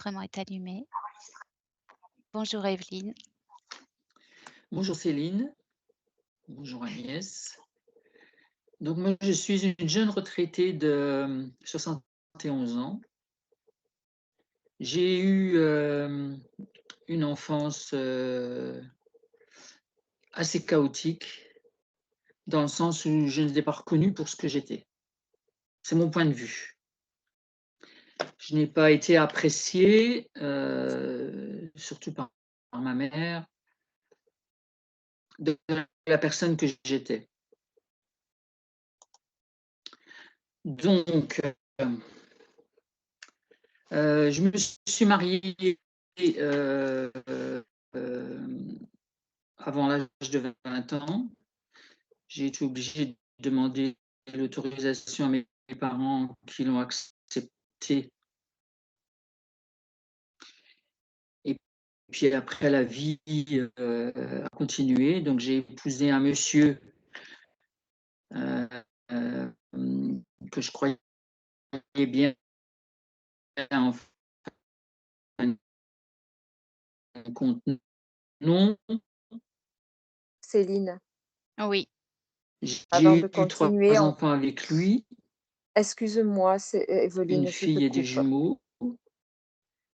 l'enregistrement est allumé. Bonjour Evelyne. Bonjour Céline, bonjour Agnès. Donc moi je suis une jeune retraitée de 71 ans. J'ai eu une enfance assez chaotique, dans le sens où je ne l'ai pas reconnue pour ce que j'étais. C'est mon point de vue. Je n'ai pas été appréciée, surtout par ma mère, de la personne que j'étais. Donc, je me suis mariée euh, euh, avant l'âge de 20 ans. J'ai été obligée de demander l'autorisation à mes parents qui l'ont accepté. Et puis après, la vie a continué. Donc j'ai épousé un monsieur euh, euh, que je croyais bien en fin de compte. Non, Céline, Oui, avant de j'ai eu trois continuer, enfants avec lui, excuse-moi, c'est une Evelyne, je te fille et des coupe. jumeaux.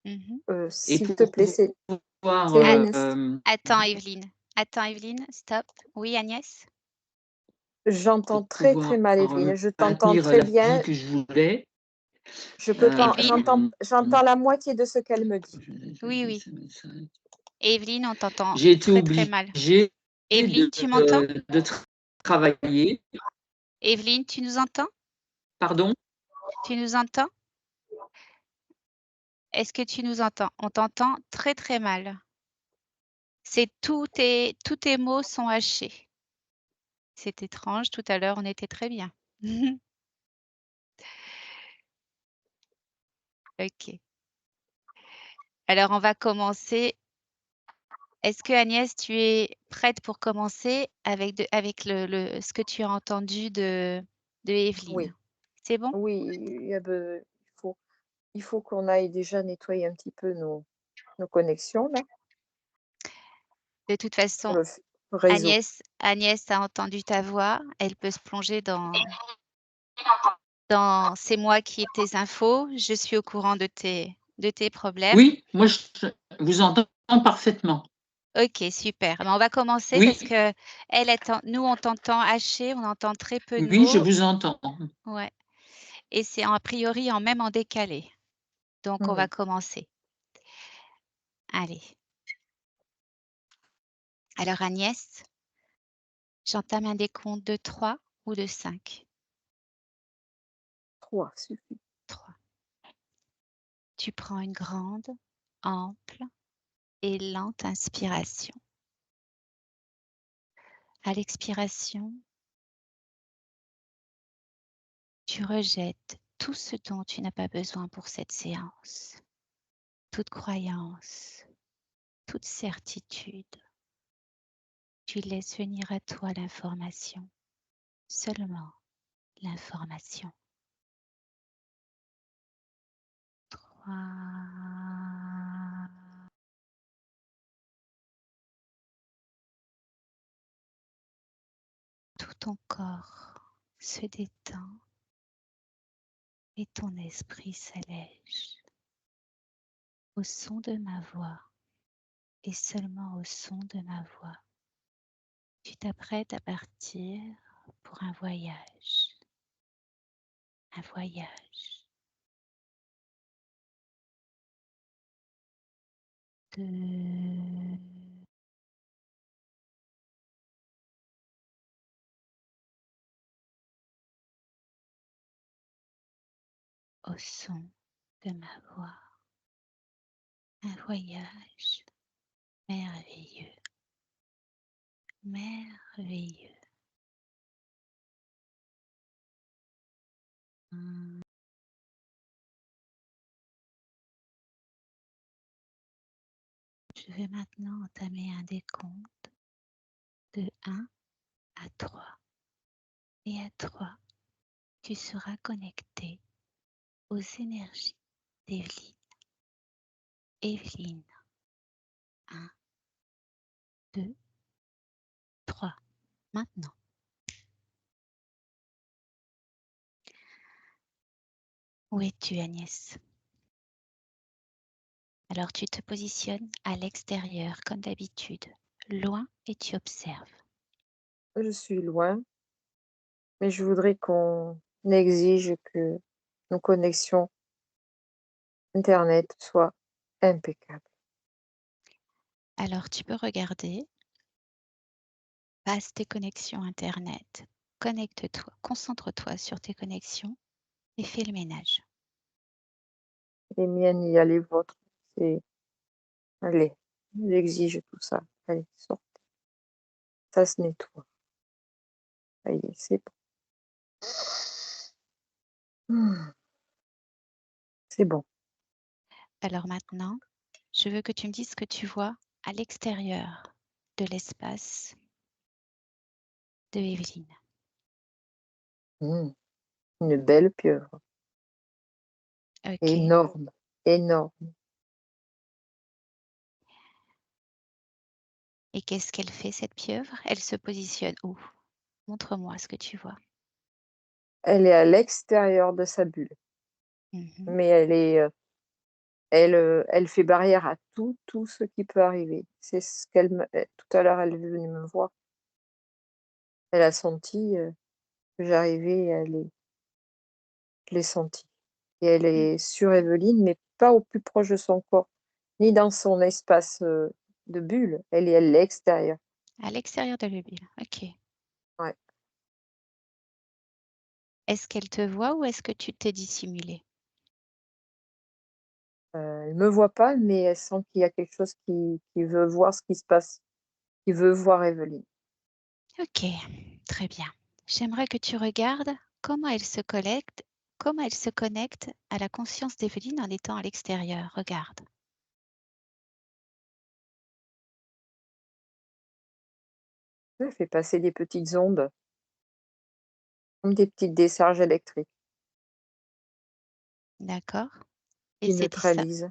mhm. Et S'il te pour plaît, pouvoir A- Céline, Attends Evelyne. Attends Evelyne, stop. Oui Agnès? j'entends pour très très pouvoir mal, Evelyne. Je t'entends maintenir très la vie bien. que je voulais, Je peux pas, Evelyne? j'entends la moitié de ce qu'elle me dit. Oui, oui. Evelyne, on t'entend j'ai été très très mal. obligée Evelyne, tu m'entends? de travailler. Evelyne, tu nous entends? Pardon? Tu nous entends? Est-ce que tu nous entends? On t'entend très très mal. Tous tes mots sont hachés. C'est étrange, tout à l'heure on était très bien. Ok. Alors on va commencer. Est-ce que Agnès, tu es prête pour commencer avec ce que tu as entendu de Oui, Evelyne? C'est bon? oui, il faut qu'on aille déjà nettoyer un petit peu nos connexions là, De toute pour façon, le réseau. Agnès a entendu ta voix. Elle peut se plonger dans c'est moi qui ai tes infos. Je suis au courant de tes problèmes. Oui, moi je vous entends parfaitement. Ok, super. Ben, on va commencer parce Oui, que nous, on t'entend haché, on entend très peu de oui, je mots. vous entends. Ouais. Et c'est a priori même en décalé. Donc, on va Mhm. commencer. Allez. Alors, Agnès, j'entame un décompte de 3 ou de 5? 3 suffit. 3. Tu prends une grande, ample et lente inspiration. À l'expiration, tu rejettes tout ce dont tu n'as pas besoin pour cette séance. Toute croyance, toute certitude. Tu laisses venir à toi l'information, seulement l'information. 3. Tout ton corps se détend et ton esprit s'allège. Au son de ma voix et seulement au son de ma voix, tu t'apprêtes à partir pour un voyage. Un voyage de au son de ma voix. Un voyage merveilleux, merveilleux. Je vais maintenant entamer un décompte de 1 à 3. Et à 3, tu seras connecté aux énergies d'Evelyne. Evelyne. 1, 2, 3. Maintenant. Où es-tu, Agnès? Alors tu te positionnes à l'extérieur comme d'habitude, loin, et tu observes. Je suis loin, mais je voudrais qu'on exige que nos connexions internet soient impeccables. Alors tu peux regarder, passe tes connexions Internet, connecte-toi, concentre-toi sur tes connexions et fais le ménage. Les miennes, il y a les vôtres. C'est allez, j'exige tout ça. Allez, sortez. Ça se nettoie. Ça y est, c'est bon. C'est bon. Alors maintenant, je veux que tu me dises ce que tu vois à l'extérieur de l'espace de Evelyne. Mmh. Une belle pieuvre. Ok. Énorme, énorme. Et qu'est-ce qu'elle fait, cette pieuvre? Elle se positionne où? Montre-moi ce que tu vois. Elle est à l'extérieur de sa bulle, Mhm. mais elle fait barrière à tout ce qui peut arriver. C'est ce qu'elle me tout à l'heure, elle est venue me voir. Elle a senti, que j'arrivais, je l'ai senti et elle Mm. est sur Evelyne, mais pas au plus proche de son corps, ni dans son espace, de bulle. Elle est à l'extérieur. À l'extérieur de l'obile. Ok. Ouais. Est-ce qu'elle te voit ou est-ce que tu t'es dissimulé? Elle me voit pas, mais elle sent qu'il y a quelque chose qui veut voir ce qui se passe, qui veut voir Evelyne. Ok, très bien. J'aimerais que tu regardes comment comment elle se connecte à la conscience d'Evelyne en étant à l'extérieur. Regarde. Elle fait passer des petites ondes, comme des petites décharges électriques D'accord? Et qui c'est ça neutralisent.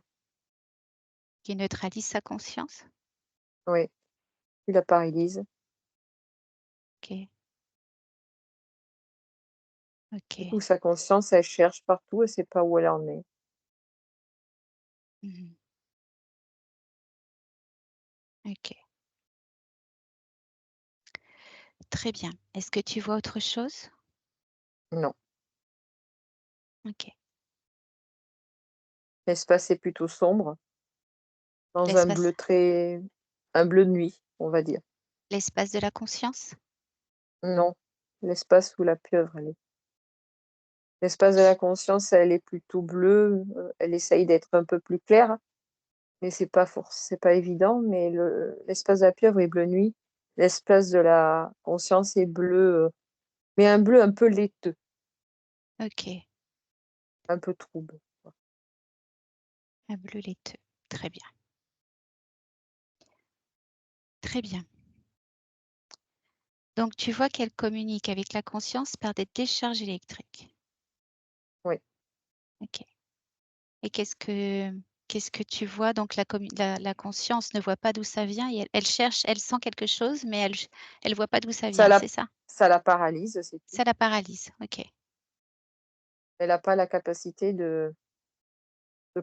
qui neutralise sa conscience? Oui, qui la paralysent. Ok. Ok. Du coup, sa conscience, elle cherche partout, elle sait pas où elle en est. Mhm. Ok. Très bien. Est-ce que tu vois autre chose? Non, Ok. l'espace est plutôt sombre, dans L'espace un bleu de nuit, on va dire. l'espace de la conscience? Non, l'espace où la pieuvre, elle est. L'espace de la conscience, elle est plutôt bleue, elle essaye d'être un peu plus claire, mais c'est pas évident, mais l'espace de la pieuvre est bleu nuit. L'espace de la conscience est bleu, mais un bleu un peu laiteux, Ok. un peu trouble. Un bleu laiteux. Très bien. Très bien. Donc tu vois qu'elle communique avec la conscience par des décharges électriques. Oui. Ok. Et qu'est-ce que tu vois? Donc la conscience ne voit pas d'où ça vient et elle cherche, elle sent quelque chose, mais elle voit pas d'où ça Ça vient, la c'est ça? ça la paralyse, c'est tout. Ça la paralyse. Ok. Elle a pas la capacité de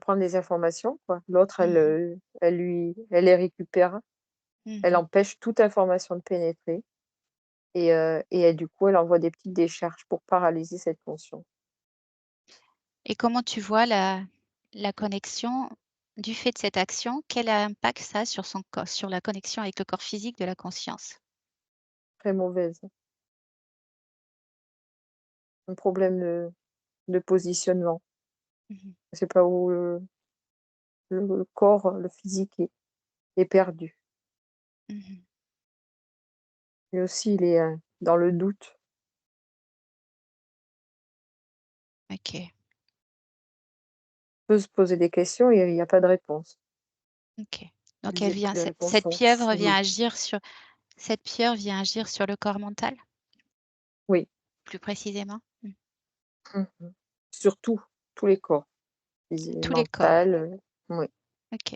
prendre les informations, quoi. L'autre, Mhm. elle les récupère, elle Mhm. empêche toute information de pénétrer et elle, du coup, elle envoie des petites décharges pour paralyser cette conscience. Et comment tu vois la connexion du fait de cette action? Quel impact ça a sur son corps, sur la connexion avec le corps physique de la conscience? Très mauvaise. Un problème de positionnement. Mhm. Je sais pas où le corps, le physique est perdu. Mhm. Et aussi, il est, dans le doute. Ok. Il peut se poser des questions et il y a pas de réponse. Ok. Donc Les les réponses cette sont pieuvre vient floues. agir sur cette pieuvre vient agir sur le corps mental, Oui. plus précisément? Mmh mh. Surtout, tous les corps. Physi Tous les corps. mental, oui. OK.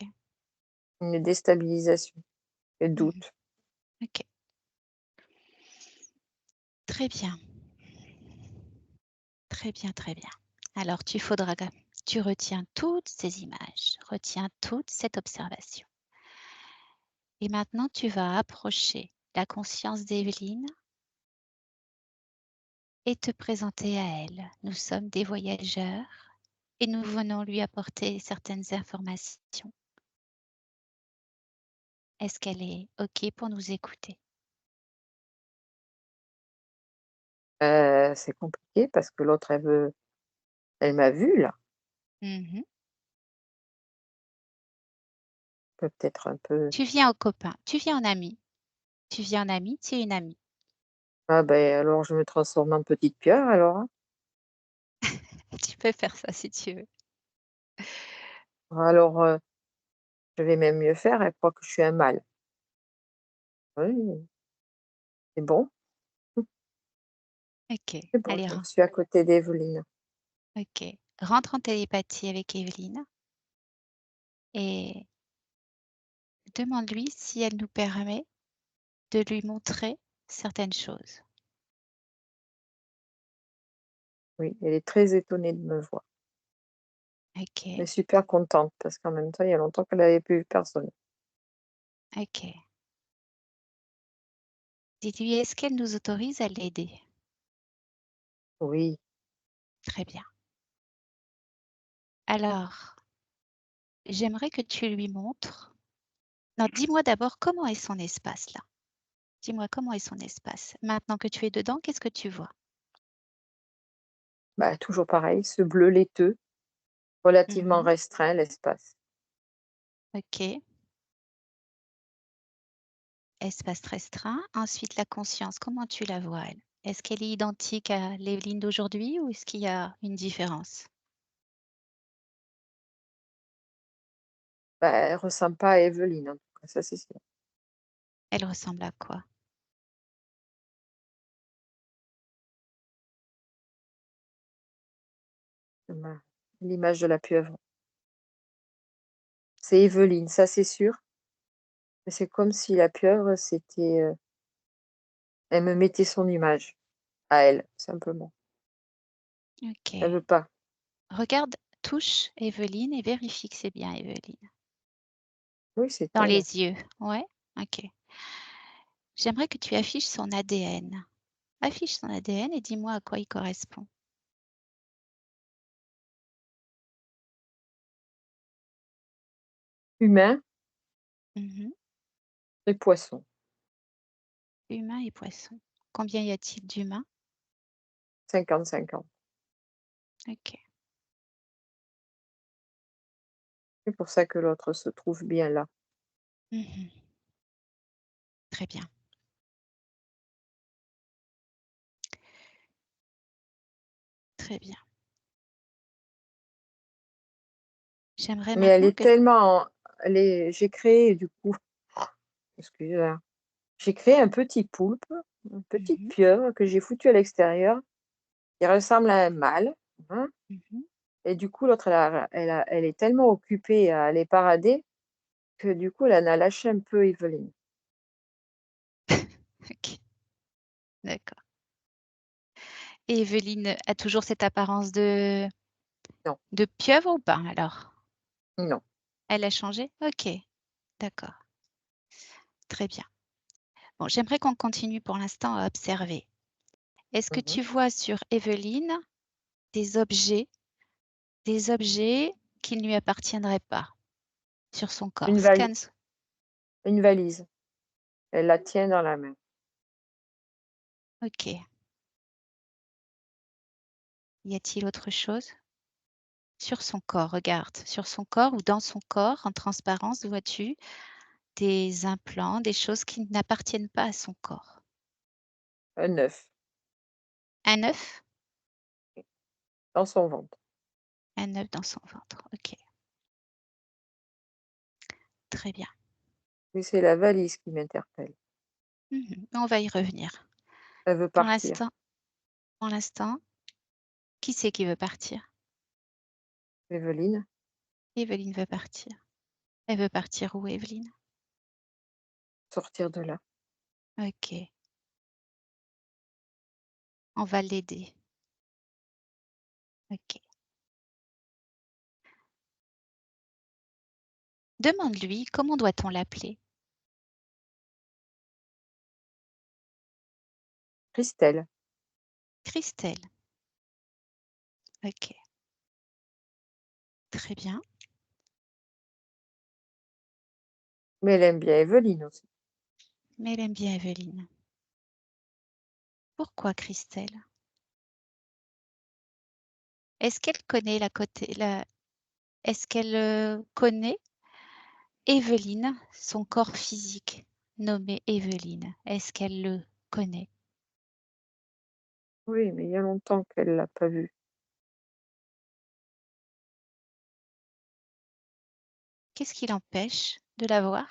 une déstabilisation et Mmh. doute. OK. Très bien. Très bien, très bien. Alors tu retiens toutes ces images, retiens toute cette observation. Et maintenant, tu vas approcher la conscience d'Evelyne et te présenter à elle. Nous sommes des voyageurs et nous venons lui apporter certaines informations. Est-ce qu'elle est OK pour nous écouter? C'est compliqué parce que l'autre elle m'a vue là, Mmh. peut-être un peu. Tu viens en copain, tu viens en ami. Tu viens en ami, tu es une amie. Ah ben alors je me transforme en petite pieuvre alors, hein. Tu peux faire ça si tu veux. Alors, je vais même mieux faire, elle croit que je suis un mâle. Oui, c'est bon, OK. c'est bon, Allez, je suis à côté d'Evelyne. OK. Rentre en télépathie avec Evelyne et demande-lui si elle nous permet de lui montrer certaines choses. Oui, elle est très étonnée de me voir. Elle est OK, super contente parce qu'en même temps, il y a longtemps qu'elle avait plus vu personne. OK. Dis-lui, est-ce qu'elle nous autorise à l'aider? Oui, Très bien. Alors, j'aimerais que tu lui montres. Non, dis-moi d'abord comment est son espace là. Dis-moi comment est son espace. Maintenant que tu es dedans, qu'est-ce que tu vois? bah, toujours pareil, ce bleu laiteux, relativement Mmh. restreint l'espace. OK. Espace restreint. Ensuite, la conscience, comment tu la vois elle? Est-ce qu'elle est identique à l'Evelyne d'aujourd'hui ou est-ce qu'il y a une différence? Bah, elle ressemble pas à Evelyne en tout cas, ça c'est sûr. Elle ressemble à quoi? Ma L'image de la pieuvre. C'est Evelyne, ça c'est sûr, mais c'est comme si la pieuvre c'était, elle me mettait son image, à elle, simplement. Elle OK. veut pas. Regarde, touche Evelyne et vérifie que c'est bien Evelyne. Oui, c'est Dans elle. les yeux, ouais? OK. J'aimerais que tu affiches son ADN. Affiche son ADN et dis-moi à quoi il correspond. Humain Mmh. et poisson. Humain et poisson. Combien y a-t-il d'humains? 50-50. OK. C'est pour ça que l'autre se trouve bien là. Mmh. Très bien, très bien. J'aimerais Mais elle maintenant est que tellement elle est j'ai créé du coup, excusez, j'ai créé un petit poulpe, une petite mmh pieuvre que j'ai foutu à l'extérieur. Il ressemble à un mâle, hein, mh. et du coup l'autre elle est tellement occupée à aller parader que du coup elle en a lâché un peu Evelyne. OK, d'accord. Et Evelyne a toujours cette apparence Non, de pieuvre ou pas alors? non. Elle a changé? OK, d'accord, très bien. Bon, j'aimerais qu'on continue pour l'instant à observer. Est-ce que Mmh. tu vois sur Evelyne des objets des objets qui ne lui appartiendraient pas sur son corps? Une vali Scanne une valise. Elle la tient dans la main. OK. Y a-t-il autre chose? Sur son corps, regarde, sur son corps ou dans son corps, en transparence, vois-tu des implants, des choses qui n'appartiennent pas à son corps? Un œuf Un œuf? dans son ventre. Un œuf dans son ventre, OK, très bien. Mais c'est la valise qui m'interpelle. Mmh. On va y revenir. Elle veut Pour partir. l'instant pour l'instant, qui c'est qui veut partir? Evelyne, Evelyne veut partir. Elle veut partir où, Evelyne? sortir de là. OK. On va l'aider. OK. Demande-lui comment doit-on l'appeler? Christelle, Christelle. OK. Très bien. mais elle aime bien Evelyne aussi. Mais elle aime bien Evelyne. Pourquoi Christelle? Est-ce qu'elle connaît est-ce qu'elle, connaît Evelyne, son corps physique nommé Evelyne? Est-ce qu'elle le connaît? Oui, mais il y a longtemps qu'elle l'a pas vue. Qu'est-ce qui l'empêche de la voir?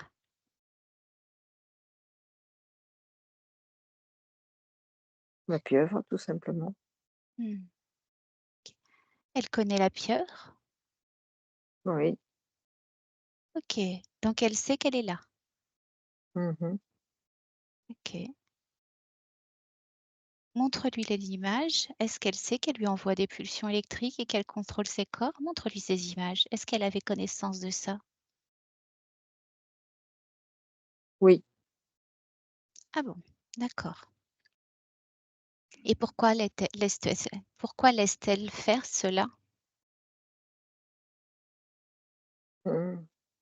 La pieuvre, tout simplement. Mmh. Elle connaît la pieuvre? Oui. OK, donc elle sait qu'elle est là. Mmh. OK. Montre-lui l'image. Est-ce qu'elle sait qu'elle lui envoie des pulsions électriques et qu'elle contrôle ses corps? Montre-lui ces images. Est-ce qu'elle avait connaissance de ça? Oui, Ah bon, d'accord. Et pourquoi laisse-t-elle faire cela? mmh,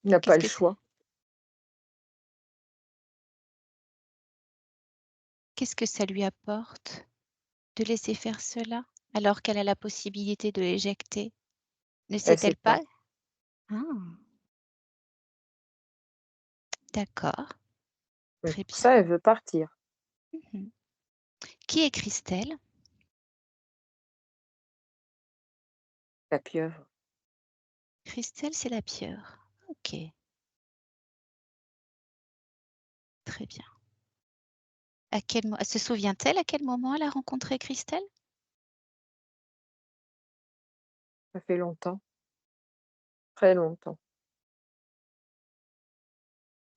il n'a pas Qu'est-ce le que c'est choix. qu'est-ce que ça lui apporte de laisser faire cela, alors qu'elle a la possibilité de l'éjecter? Ne Elle sait sait-elle pas. pas? Ah, d'accord, Mais très pour bien. ça, elle veut partir. Mmh. Qui est Christelle? La pieuvre. Christelle, c'est la pieuvre. OK, très bien. Se souvient-elle à quel moment elle a rencontré Christelle? Ça fait longtemps, très longtemps.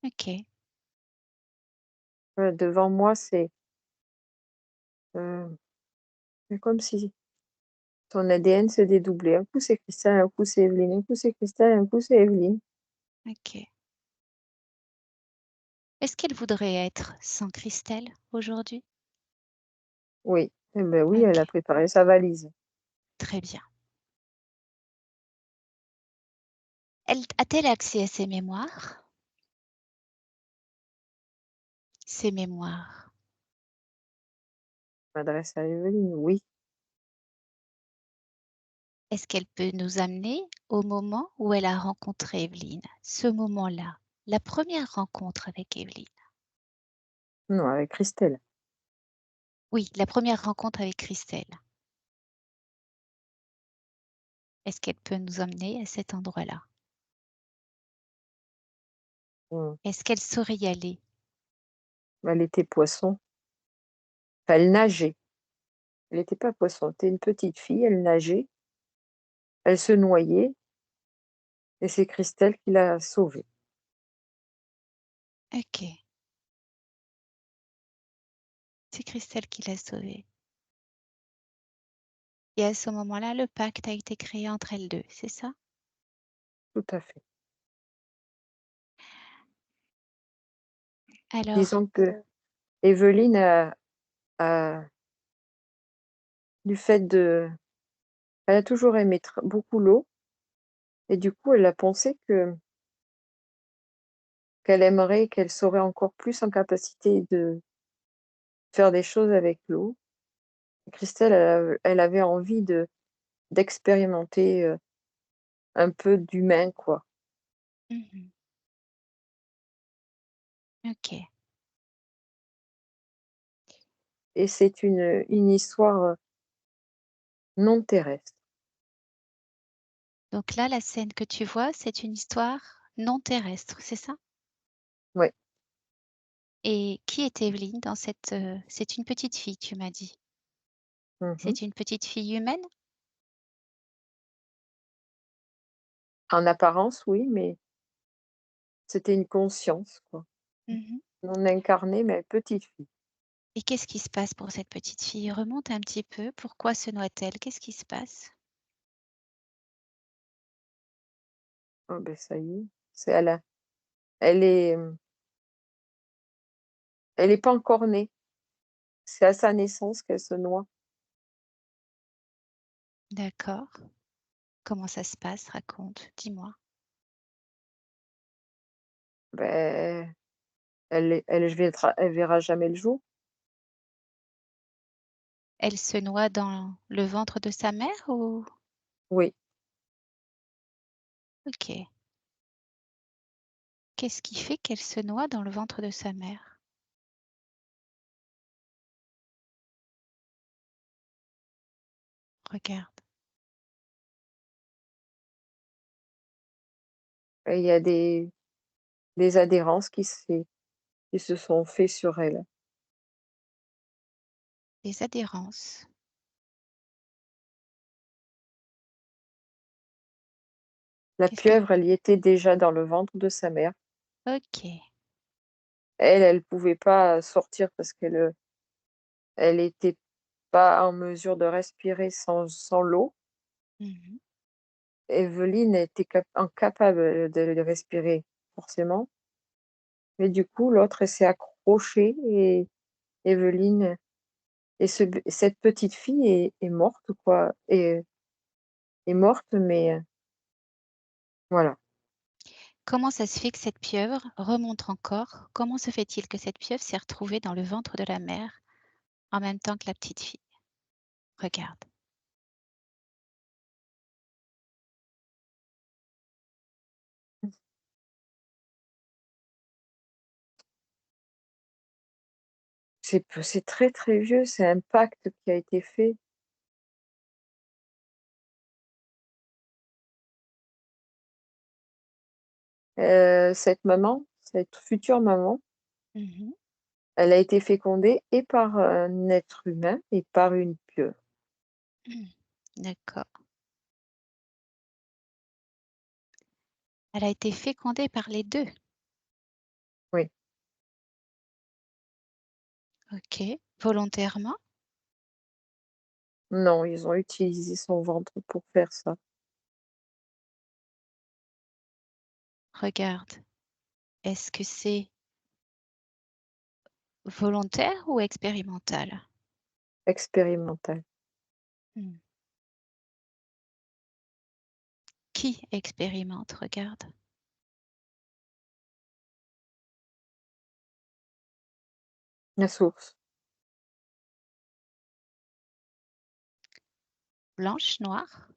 OK. Devant moi, heu, c'est comme si ton ADN se dédoublait. Un coup, c'est Christelle, un coup, c'est Evelyne, un coup, c'est Christelle, un coup, c'est Evelyne. OK. Est-ce qu'elle voudrait être sans Christelle aujourd'hui? Oui, eh beh, oui, elle a OK, préparé sa valise. très bien. Elle a-t-elle accès à ses mémoires? Ses mémoires. M'adresse à Evelyne, oui, Est-ce qu'elle peut nous amener au moment où elle a rencontré Evelyne? Ce moment-là, la première rencontre avec Evelyne. non, avec Christelle. Oui, la première rencontre avec Christelle. Est-ce qu'elle peut nous emmener à cet endroit-là? Mmh. Est-ce qu'elle saurait y aller? Elle était poisson, enfin, elle nageait. Elle était pas poisson, c'était une petite fille, elle nageait, elle se noyait et c'est Christelle qui l'a sauvée. OK, c'est Christelle qui l'a sauvée. Et à ce moment-là, le pacte a été créé entre elles 2, c'est ça? Tout à fait. Alors Disons que Evelyne a du fait de elle a toujours aimé beaucoup l'eau et du coup, elle a pensé qu'elle aimerait, qu'elle serait encore plus en capacité de faire des choses avec l'eau. Christelle, elle avait envie d'expérimenter, un peu d'humain, quoi. mmh OK. Et c'est une histoire, non terrestre. Donc là, la scène que tu vois, c'est une histoire non terrestre, c'est ça? Ouais. Et qui est Evelyne dans c'est une petite fille, tu m'as dit? Mmh. C'est une petite fille humaine? En apparence, oui, mais C'était une conscience, quoi. Mmh. Non incarnée, mais petite fille. Et qu'est-ce qui se passe pour cette petite fille? Remonte un petit peu. Pourquoi se noie-t-elle? Qu'est-ce qui se passe? Ah ben ça y est, c'est elle est, elle est pas encore née. C'est à sa naissance qu'elle se noie. D'accord. Comment ça se passe? Raconte, dis-moi. Ben, elle verra jamais le jour. Elle se noie dans le ventre de sa mère ou? Oui, OK. Qu'est-ce qui fait qu'elle se noie dans le ventre de sa mère? Regarde. et il y a des adhérences qui se sont faits sur elle. Des adhérences. La Qu'est-ce que pieuvre, elle y était déjà dans le ventre de sa mère. OK. Elle pouvait pas sortir parce elle était pas en mesure de respirer sans l'eau. Mmh. Evelyne était incapable de respirer, forcément. Mais du coup, l'autre, elle s'est accrochée et Evelyne et cette petite fille est morte, quoi, est morte, mais voilà. Comment ça se fait que cette pieuvre remonte encore? Comment se fait-il que cette pieuvre s'est retrouvée dans le ventre de la mère en même temps que la petite fille? Regarde. C'est très, très vieux, c'est un pacte qui a été fait. Cette future maman, Mmh. elle a été fécondée et par un être humain et par une pieuvre. D'accord. Elle a été fécondée par les 2. Oui. OK. Volontairement? Non, ils ont utilisé son ventre pour faire ça. Regarde. Est-ce que c'est volontaire ou expérimental? Expérimental. Mmh. Qui expérimente? Regarde. La source. Blanche, noire?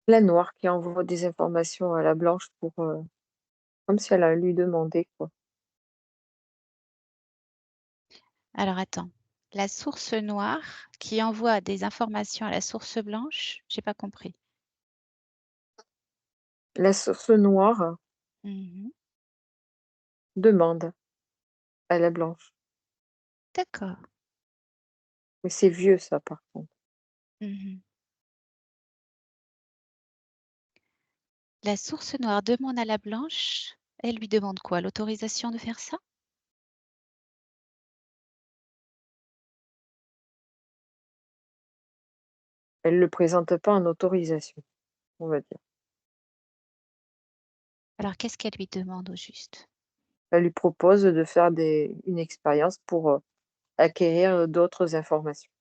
La noire qui envoie des informations à la blanche pour, comme si elle a lui demandé, quoi. Alors attends. La source noire qui envoie des informations à la source blanche? J'ai pas compris. La source noire Mmh. demande à la blanche. D'accord. Mais c'est vieux ça, par contre. Mmh. La source noire demande à la blanche, elle lui demande quoi? L'autorisation de faire ça? Elle le présente pas en autorisation, on va dire. Alors qu'est-ce qu'elle lui demande au juste? Elle lui propose de faire une expérience pour, acquérir, d'autres informations,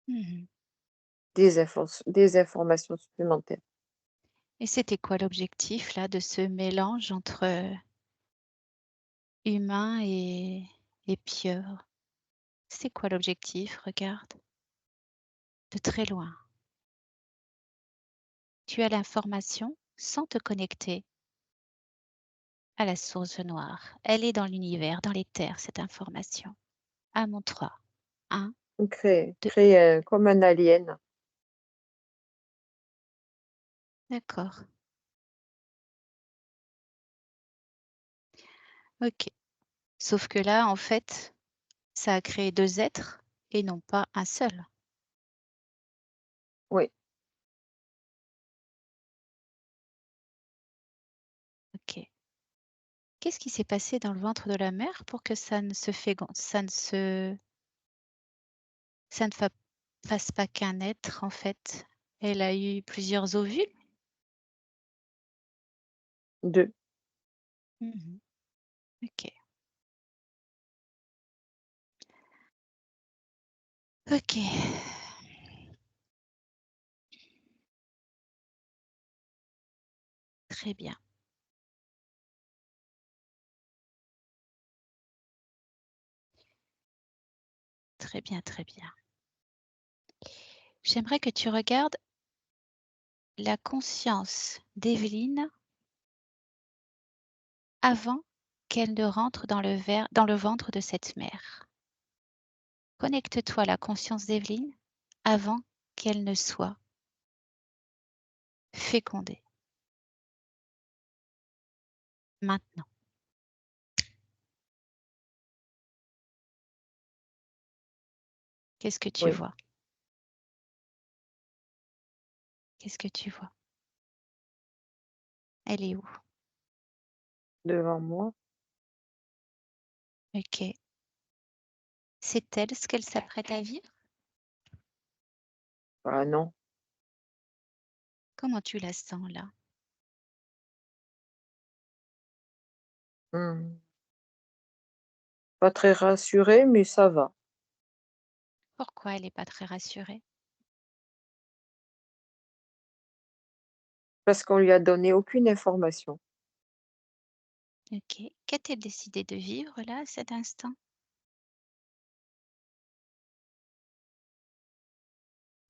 Mmh. des informations supplémentaires. Et c'était quoi l'objectif là de ce mélange entre, humain et pieuvre? C'est quoi l'objectif? Regarde, de très loin. Tu as l'information sans te connecter à la source noire. Elle est dans l'univers, dans les terres, cette information. À mon 3. 1, Créer 2. comme un alien. D'accord. OK. Sauf que là, en fait, ça a créé 2 êtres et non pas un seul. Oui, Qu'est-ce qui s'est passé dans le ventre de la mère pour que ça ne fasse pas qu'un être, en fait? Elle a eu plusieurs ovules? 2. Mmh. OK. OK. Très bien. Très bien, très bien. J'aimerais que tu regardes la conscience d'Evelyne avant qu'elle ne rentre dans le ventre de cette mère. Connecte-toi à la conscience d'Evelyne avant qu'elle ne soit fécondée. Maintenant. Qu'est-ce que tu Oui, vois? Qu'est-ce que tu vois? Elle est où? devant moi. OK. C'est elle ce qu'elle s'apprête à vivre? Ah non. Comment tu la sens là? Mmh. Pas très rassurée, mais ça va. Pourquoi elle n'est pas très rassurée? Parce qu'on lui a donné aucune information. OK. Qu'a-t-elle décidé de vivre là, à cet instant?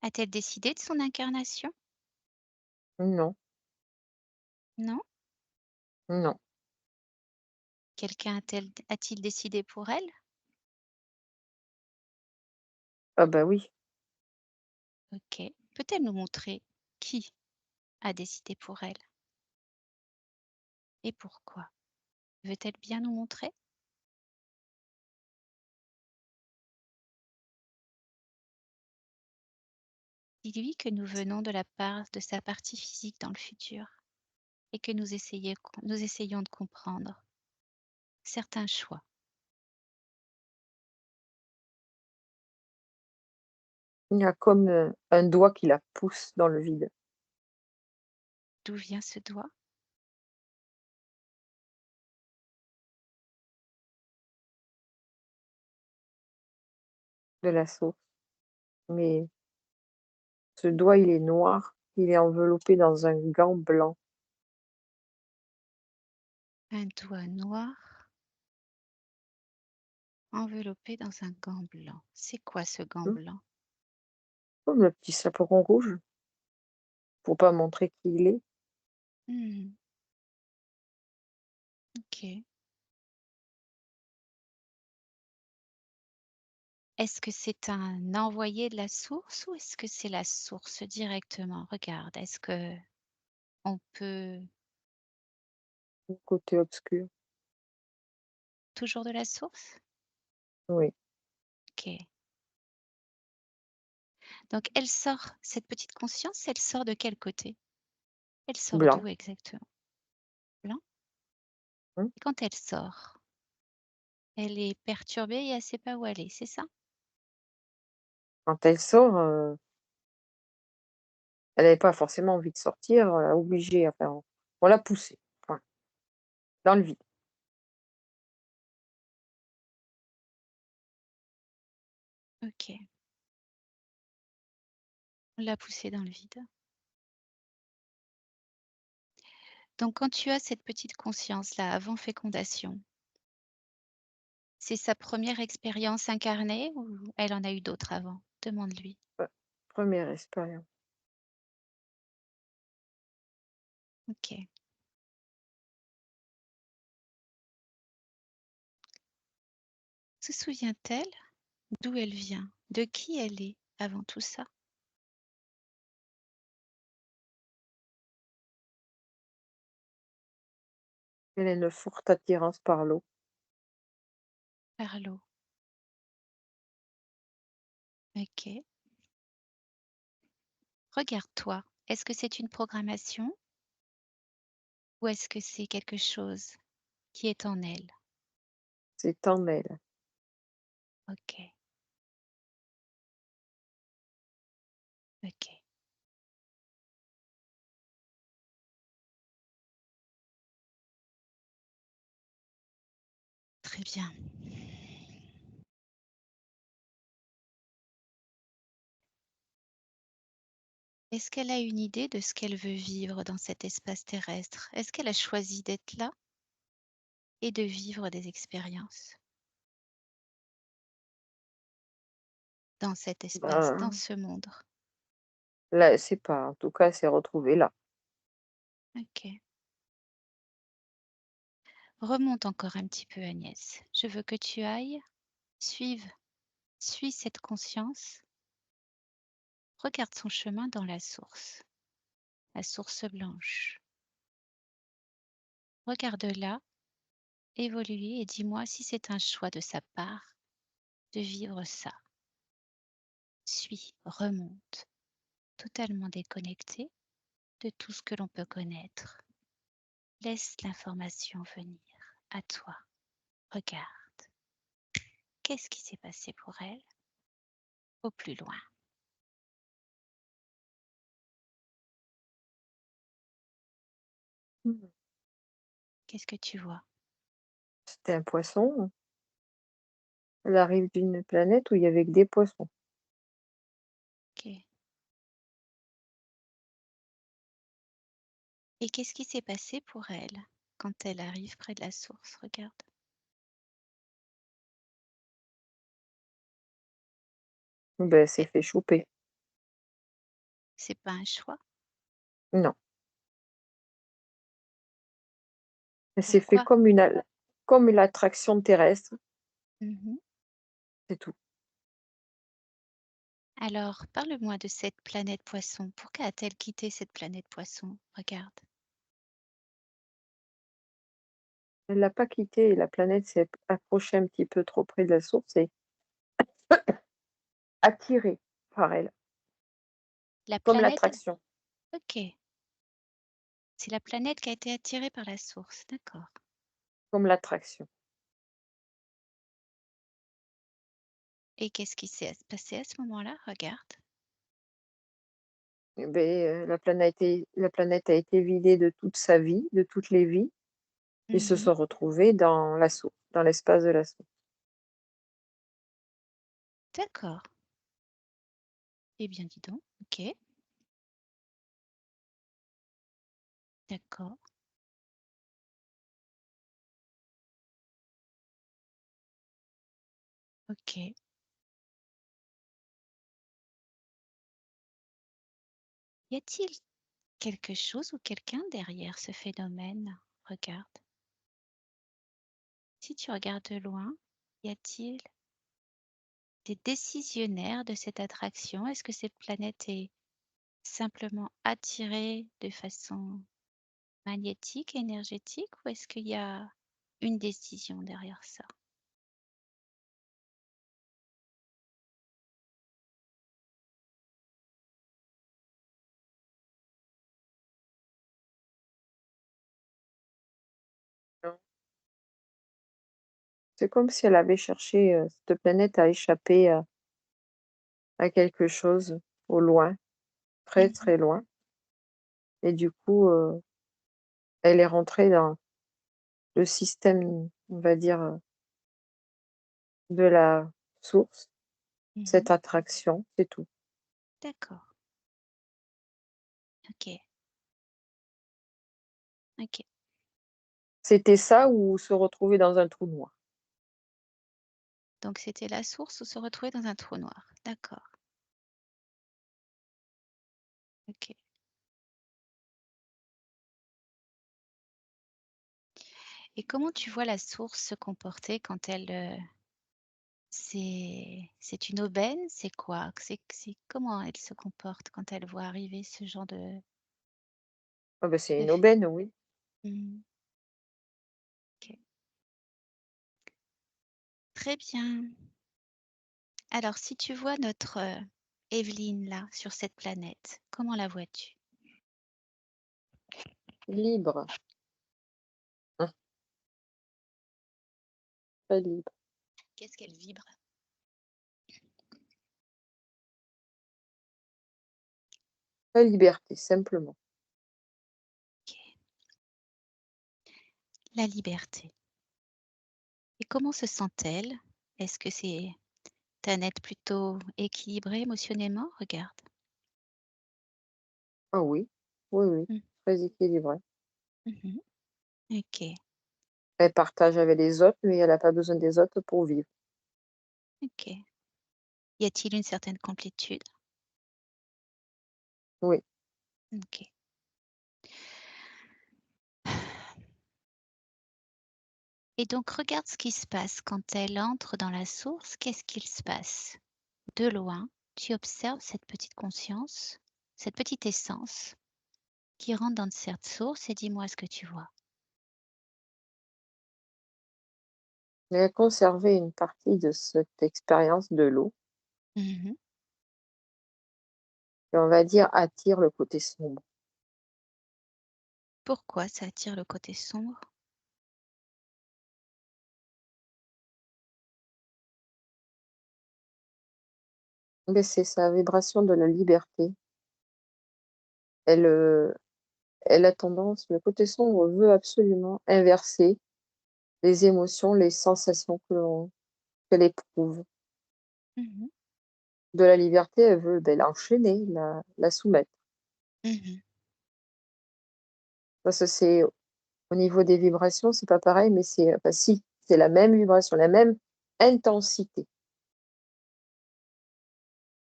A-t-elle décidé de son incarnation? Non, Non? non. Quelqu'un a-t-il décidé pour elle? Ah bah oui. OK. Peut-elle nous montrer qui a décidé pour elle et pourquoi? Veut-elle bien nous montrer? Dis-lui que nous venons de la part de sa partie physique dans le futur et que nous essayons de comprendre certains choix. Il y a comme, un doigt qui la pousse dans le vide. D'où vient ce doigt? De la source. Mais ce doigt, il est noir, il est enveloppé dans un gant blanc. Un doigt noir enveloppé dans un gant blanc. C'est quoi ce gant Mmh, blanc? comme le petit chaperon rouge, pour pas montrer qui il est. Mmh. OK. Est-ce que c'est un envoyé de la source ou est-ce que c'est la source directement? Regarde, est-ce que on peut Le côté obscur. toujours de la source? Oui, OK. Donc elle sort cette petite conscience, elle sort de quel côté? Elle sort blanc. d'où exactement? Blanc? Mmh. Et quand elle sort, elle est perturbée et elle sait pas où elle est, c'est ça? Quand elle sort, elle avait pas forcément envie de sortir, on l'a obligée, enfin, on l'a poussée, point, dans le vide. OK. On l'a poussée dans le vide. Donc quand tu as cette petite conscience-là avant fécondation, c'est sa première expérience incarnée ou elle en a eu d'autres avant? Demande-lui. Ouais, 1re expérience. OK. Se souvient-elle d'où elle vient? De qui elle est avant tout ça? Elle a une forte attirance par l'eau. Par l'eau. OK. Regarde-toi. Est-ce que c'est une programmation ou est-ce que c'est quelque chose qui est en elle. C'est en elle. Ok. Ok. Très bien. Est-ce qu'elle a une idée de ce qu'elle veut vivre dans cet espace terrestre? Est-ce qu'elle a choisi d'être là et de vivre des expériences dans cet espace, dans Ben, ce monde? là, c'est pas. En tout cas, elle s'est retrouvée là. Ok. Remonte encore un petit peu, Agnès. Je veux que tu ailles, suis cette conscience, regarde son chemin dans la source blanche. Regarde-la évoluer et dis-moi si c'est un choix de sa part de vivre ça. Suis, remonte, totalement déconnecté de tout ce que l'on peut connaître. Laisse l'information venir à toi. Regarde. Qu'est-ce qui s'est passé pour elle au plus loin? Mhm. Qu'est-ce que tu vois? C'était un poisson. Elle arrive d'une planète où il y avait que des poissons. Ok. Et qu'est-ce qui s'est passé pour elle quand elle arrive près de la source? Regarde. Ben, elle s'est Et fait choper. c'est pas un choix. Non. Elle s'est fait Pourquoi? comme une attraction terrestre, Mhm. c'est tout. Alors, parle-moi de cette planète poisson. Pourquoi a-t-elle quitté cette planète poisson? Regarde. Elle l'a pas quittée et la planète s'est approchée un petit peu trop près de la source et attirée par elle, La comme planète? l'attraction. Ok. C'est la planète qui a été attirée par la source. D'accord. Comme l'attraction. Et qu'est-ce qui s'est passé à ce moment-là? Regarde. Eh beh, la planète a été vidée de toute sa vie, de toutes les vies. Ils se Mhm. sont retrouvés dans la source, dans l'espace de la source. D'accord. Eh bien, dis donc. Ok. D'accord. Ok. Y a-t-il quelque chose ou quelqu'un derrière ce phénomène? Regarde. Si tu regardes de loin, y a-t-il des décisionnaires de cette attraction? Est-ce que cette planète est simplement attirée de façon magnétique, énergétique, ou est-ce qu'il y a une décision derrière ça? Non. C'est comme si elle avait cherché, cette planète à échapper à quelque chose au loin, très, Mhm. très loin et du coup, elle est rentrée dans le système, on va dire, de la source, Mhm. cette attraction, c'est tout. D'accord. Ok. Ok. C'était ça ou se retrouver dans un trou noir. Donc c'était la source ou se retrouver dans un trou noir. D'accord. Ok. Et comment tu vois la source se comporter quand elle c'est une aubaine? C'est quoi? C'est comment elle se comporte quand elle voit arriver ce genre Ah bah, c'est de une aubaine, oui. Mmh. OK. Très bien. Alors si tu vois notre, Evelyne là, sur cette planète, comment la vois-tu? Libre. Hein. très libre. Qu'est-ce qu'elle vibre? La liberté, simplement. Ok. La liberté. Et comment se sent-elle? Est-ce que c'est un être plutôt équilibré émotionnellement? Regarde. Ah oui, oui, oui, Mm. très équilibré. Mhm. Ok, Elle partage avec les autres, mais elle n'a pas besoin des autres pour vivre. ok. Y a-t-il une certaine complétude? Oui. Ok. Et donc, regarde ce qui se passe quand elle entre dans la source. Qu'est-ce qu'il se passe? De loin, tu observes cette petite conscience, cette petite essence qui rentre dans cette source et dis-moi ce que tu vois. Elle a conservé une partie de cette expérience de l'eau, Mhm. et on va dire attire le côté sombre. Pourquoi ça attire le côté sombre? Mais c'est sa vibration de la liberté. Elle, elle a tendance, le côté sombre veut absolument inverser les émotions, les sensations qu'elle éprouve. Mhm. De la liberté, elle veut l'enchaîner, la soumettre. Mhm. Parce que c'est au niveau des vibrations, c'est pas pareil, mais c'est enfin si, c'est la même vibration, la même intensité,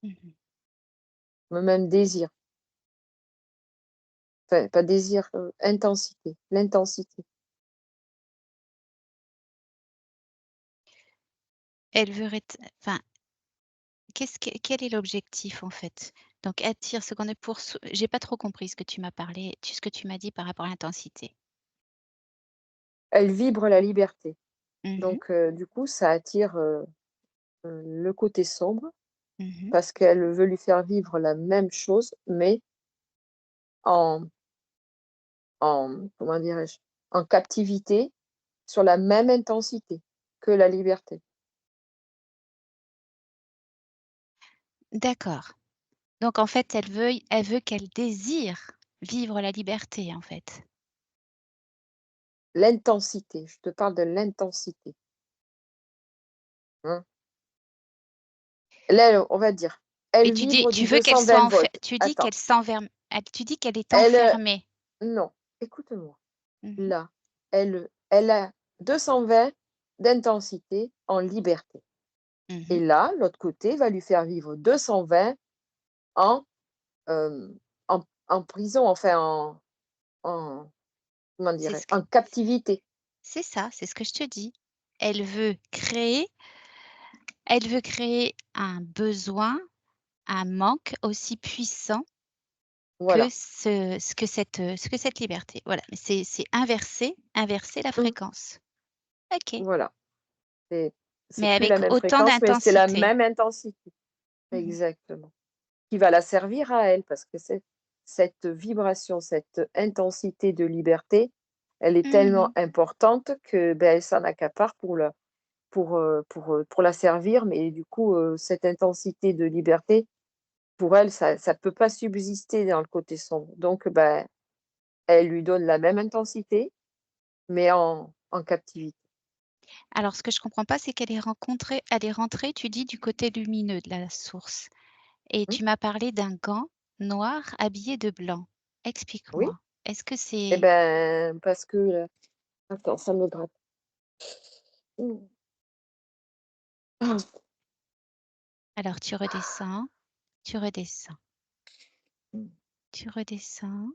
Mhm. le même désir. Enfin, pas désir, intensité, l'intensité. Elle veut enfin, quel est l'objectif en fait? Donc attire ce qu'on est pour j'ai pas trop compris ce que tu m'as parlé, ce que tu m'as dit par rapport à l'intensité. Elle vibre la liberté. Mhm. Donc du coup, ça attire, le côté sombre Mhm. parce qu'elle veut lui faire vivre la même chose, mais en comment dirais-je? En captivité sur la même intensité que la liberté. D'accord. Donc en fait, elle veut qu'elle désire vivre la liberté en fait. L'intensité, je te parle de l'intensité, hein. Là, on va dire, Mais elle vibre tu du veux qu'elle 220 soit volts. tu dis Attends, qu'elle s'enferme, tu dis qu'elle est elle, enfermée. non, écoute-moi. Mhm. Là, elle a 220 d'intensité en liberté Mhm. et là, l'autre côté va lui faire vivre 220 en, en prison, enfin en comment C'est dirais ce que en captivité. c'est ça, c'est ce que je te dis. Elle veut un besoin, un manque aussi puissant que Voilà, ce que cette liberté. Voilà, mais c'est inverser la mmh, fréquence. OK, voilà. C'est mais plus la avec même autant fréquence, mais c'est la d'intensité. même intensité. Mmh. Exactement. Qui va la servir à elle parce que cette vibration, cette intensité de liberté, elle est tellement Mmh. importante que, elle s'en accapare pour la servir, mais du coup, cette intensité de liberté, pour elle, ça peut pas subsister dans le côté sombre. Donc, elle lui donne la même intensité, mais en captivité. Alors ce que je comprends pas, c'est elle est rentrée, tu dis, du côté lumineux de la source et Mmh, tu m'as parlé d'un gant noir habillé de blanc. oui, Explique-moi. Est-ce que et c'est parce que, attends, ça me gratte. Mmh. Ah! alors tu redescends, Mmh. tu redescends,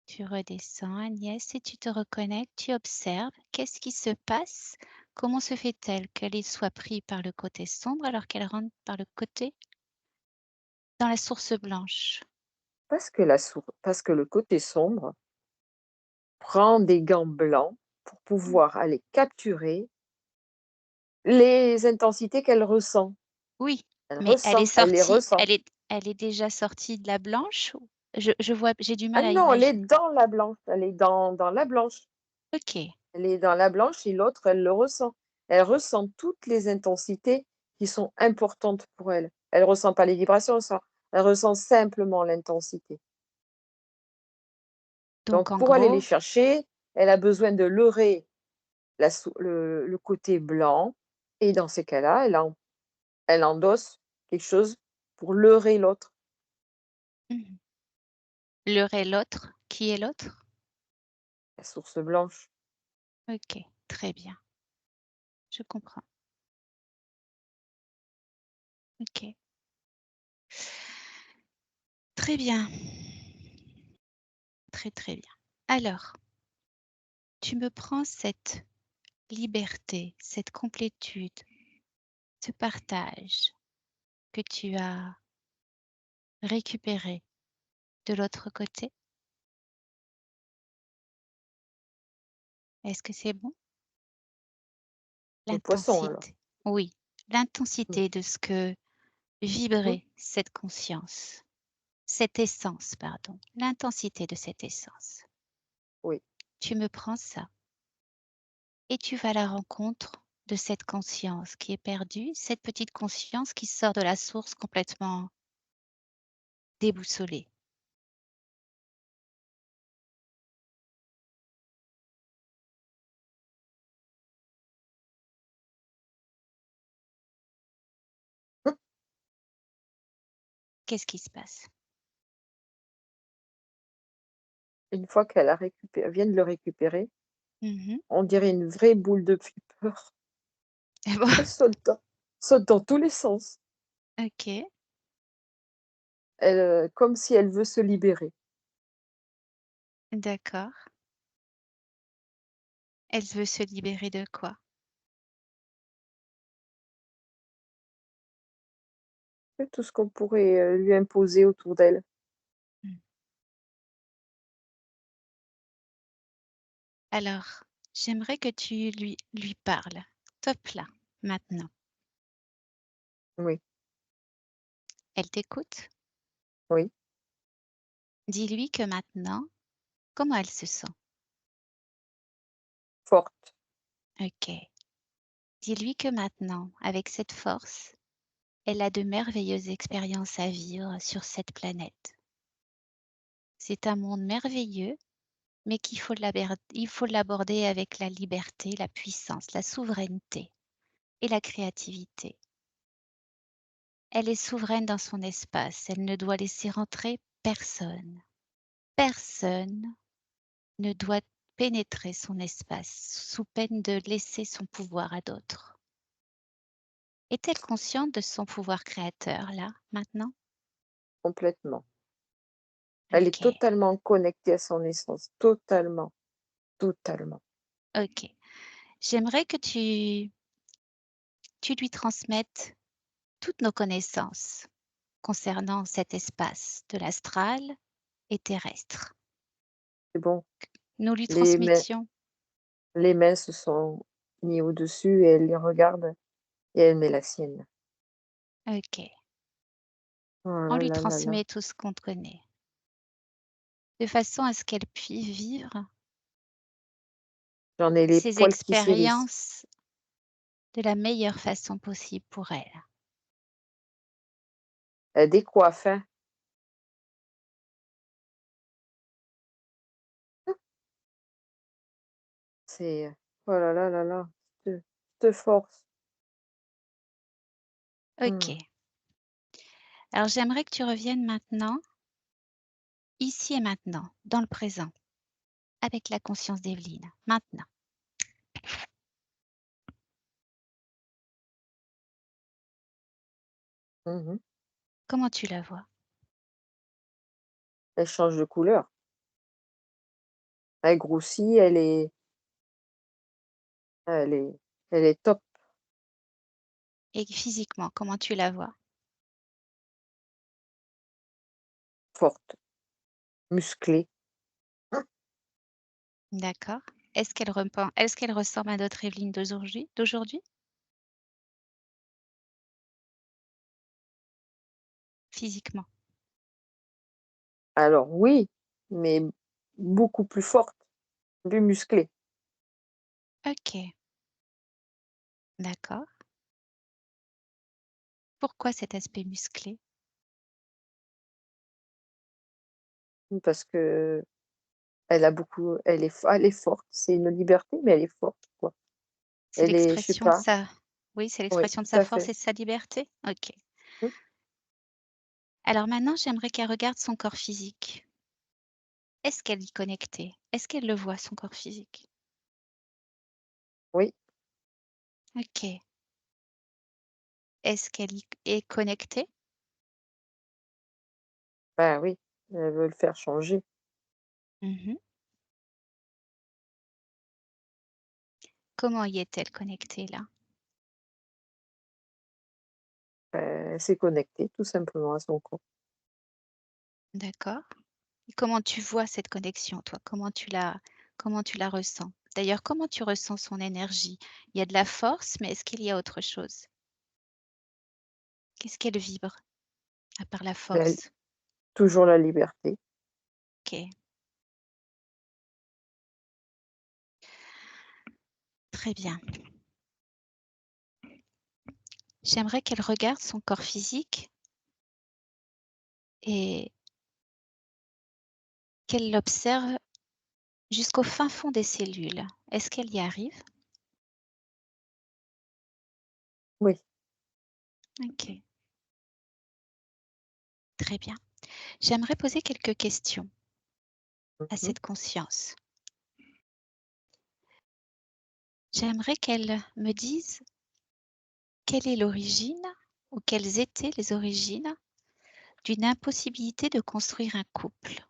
tu redescends, Agnès, et tu te reconnectes, tu observes. Qu'est-ce qui se passe? Comment se fait-elle qu'elle soit prise par le côté sombre alors qu'elle rentre par le côté dans la source blanche? Parce que le côté sombre prend des gants blancs pour Mmh. pouvoir aller capturer les intensités qu'elle ressent. Oui, Elle mais ressent, elle les ressent. elle est déjà sortie de la blanche? J'ai du Ah mal à non, elle est imaginer. dans la blanche, elle est dans la blanche. OK. Elle est dans la blanche et l'autre, elle le ressent. Elle ressent toutes les intensités qui sont importantes pour elle. Elle ressent pas les vibrations, ça. Elle ressent simplement l'intensité. Donc Donc en pour aller les gros chercher, elle a besoin de leurrer le côté blanc et dans ces cas-là, elle endosse quelque chose pour leurrer l'autre, mmh leurrer l'autre. Qui est l'autre? la source blanche. OK, très bien, je comprends. OK. Très bien. Très, très bien. Alors, tu me prends cette liberté, cette complétude, ce partage que tu as récupéré de l'autre côté. Est-ce que c'est bon? Le poisson alors. L'intensité. Oui, Mmh. l'intensité de ce que Mmh. vibrait cette conscience, cette essence, pardon, l'intensité de cette essence. Oui, Tu me prends ça et tu vas à la rencontre de cette conscience qui est perdue, cette petite conscience qui sort de la source complètement déboussolée. mmh. Qu'est-ce qui se passe? Une fois qu'elle a vient de le récupérer, Mmh. on dirait une vraie boule de vapeur. Ah bon? Elle saute dans tous les sens. OK, Elle, comme si elle veut se libérer. d'accord. Elle veut se libérer de quoi? C'est tout ce qu'on pourrait, lui imposer autour d'elle. Mmh. Alors, j'aimerais que tu lui parles. Top là, maintenant. Oui, Elle t'écoute? oui, Dis-lui que maintenant, comment elle se sent? forte. OK. Dis-lui que maintenant, avec cette force, elle a de merveilleuses expériences à vivre sur cette planète. C'est un monde merveilleux, mais il faut l'aborder avec la liberté, la puissance, la souveraineté et la créativité. Elle est souveraine dans son espace, elle ne doit laisser rentrer personne. Personne ne doit pénétrer son espace sous peine de laisser son pouvoir à d'autres. Est-elle consciente de son pouvoir créateur là, maintenant? Complètement. Elle est OK, totalement connectée à son essence, totalement, totalement. OK. J'aimerais que tu lui transmettes toutes nos connaissances concernant cet espace de l'astral et terrestre. C'est bon, Nous lui les mains transmettions les mains se sont mis au-dessus et elle les regarde et elle met la sienne. OK. Oh On là lui là là là. transmet tout ce qu'on connaît, de façon à ce qu'elle puisse vivre J'en ai les ces poils qui s'hérissent. expériences de la meilleure façon possible pour elle. Elle décoiffe, hein. C'est, oh là là là là, cette force. OK. Mmh. Alors j'aimerais que tu reviennes maintenant, ici et maintenant, dans le présent, avec la conscience d'Evelyne. Maintenant, Mmh mh. comment tu la vois? Elle change de couleur. Elle grossit, elle est elle est top, Et physiquement, comment tu la vois? forte, musclée. D'accord. Est-ce qu'elle ressemble à notre Evelyne d'aujourd'hui? Physiquement. Alors oui, mais beaucoup plus forte, plus musclée. Ok, d'accord. Pourquoi cet aspect musclé? Parce que elle est forte, c'est une liberté, mais elle est forte, quoi. C'est Elle est, je sais l'expression de pas, sa oui, c'est oui, l'expression de tout sa à force fait. et de sa liberté? OK. Mmh, Alors maintenant, j'aimerais qu'elle regarde son corps physique. Est-ce qu'elle y est connectée? Est-ce qu'elle le voit, son corps physique? oui, OK. Est-ce qu'elle y est connectée? bah, oui, elle veut le faire changer. Mmh. Comment y est-elle connectée là? Elle s'est connectée tout simplement à son corps. D'accord. Et comment tu vois cette connexion, toi? Comment tu la ressens? D'ailleurs, comment tu ressens son énergie? Il y a de la force, mais est-ce qu'il y a autre chose? Qu'est-ce qu'elle vibre à part la Elle force? toujours la liberté. OK, très bien. J'aimerais qu'elle regarde son corps physique et qu'elle l'observe jusqu'au fin fond des cellules. Est-ce qu'elle y arrive? Oui. OK, très bien. J'aimerais poser quelques questions à Mmh. cette conscience. J'aimerais qu'elle me dise quelle est l'origine ou quelles étaient les origines d'une impossibilité de construire un couple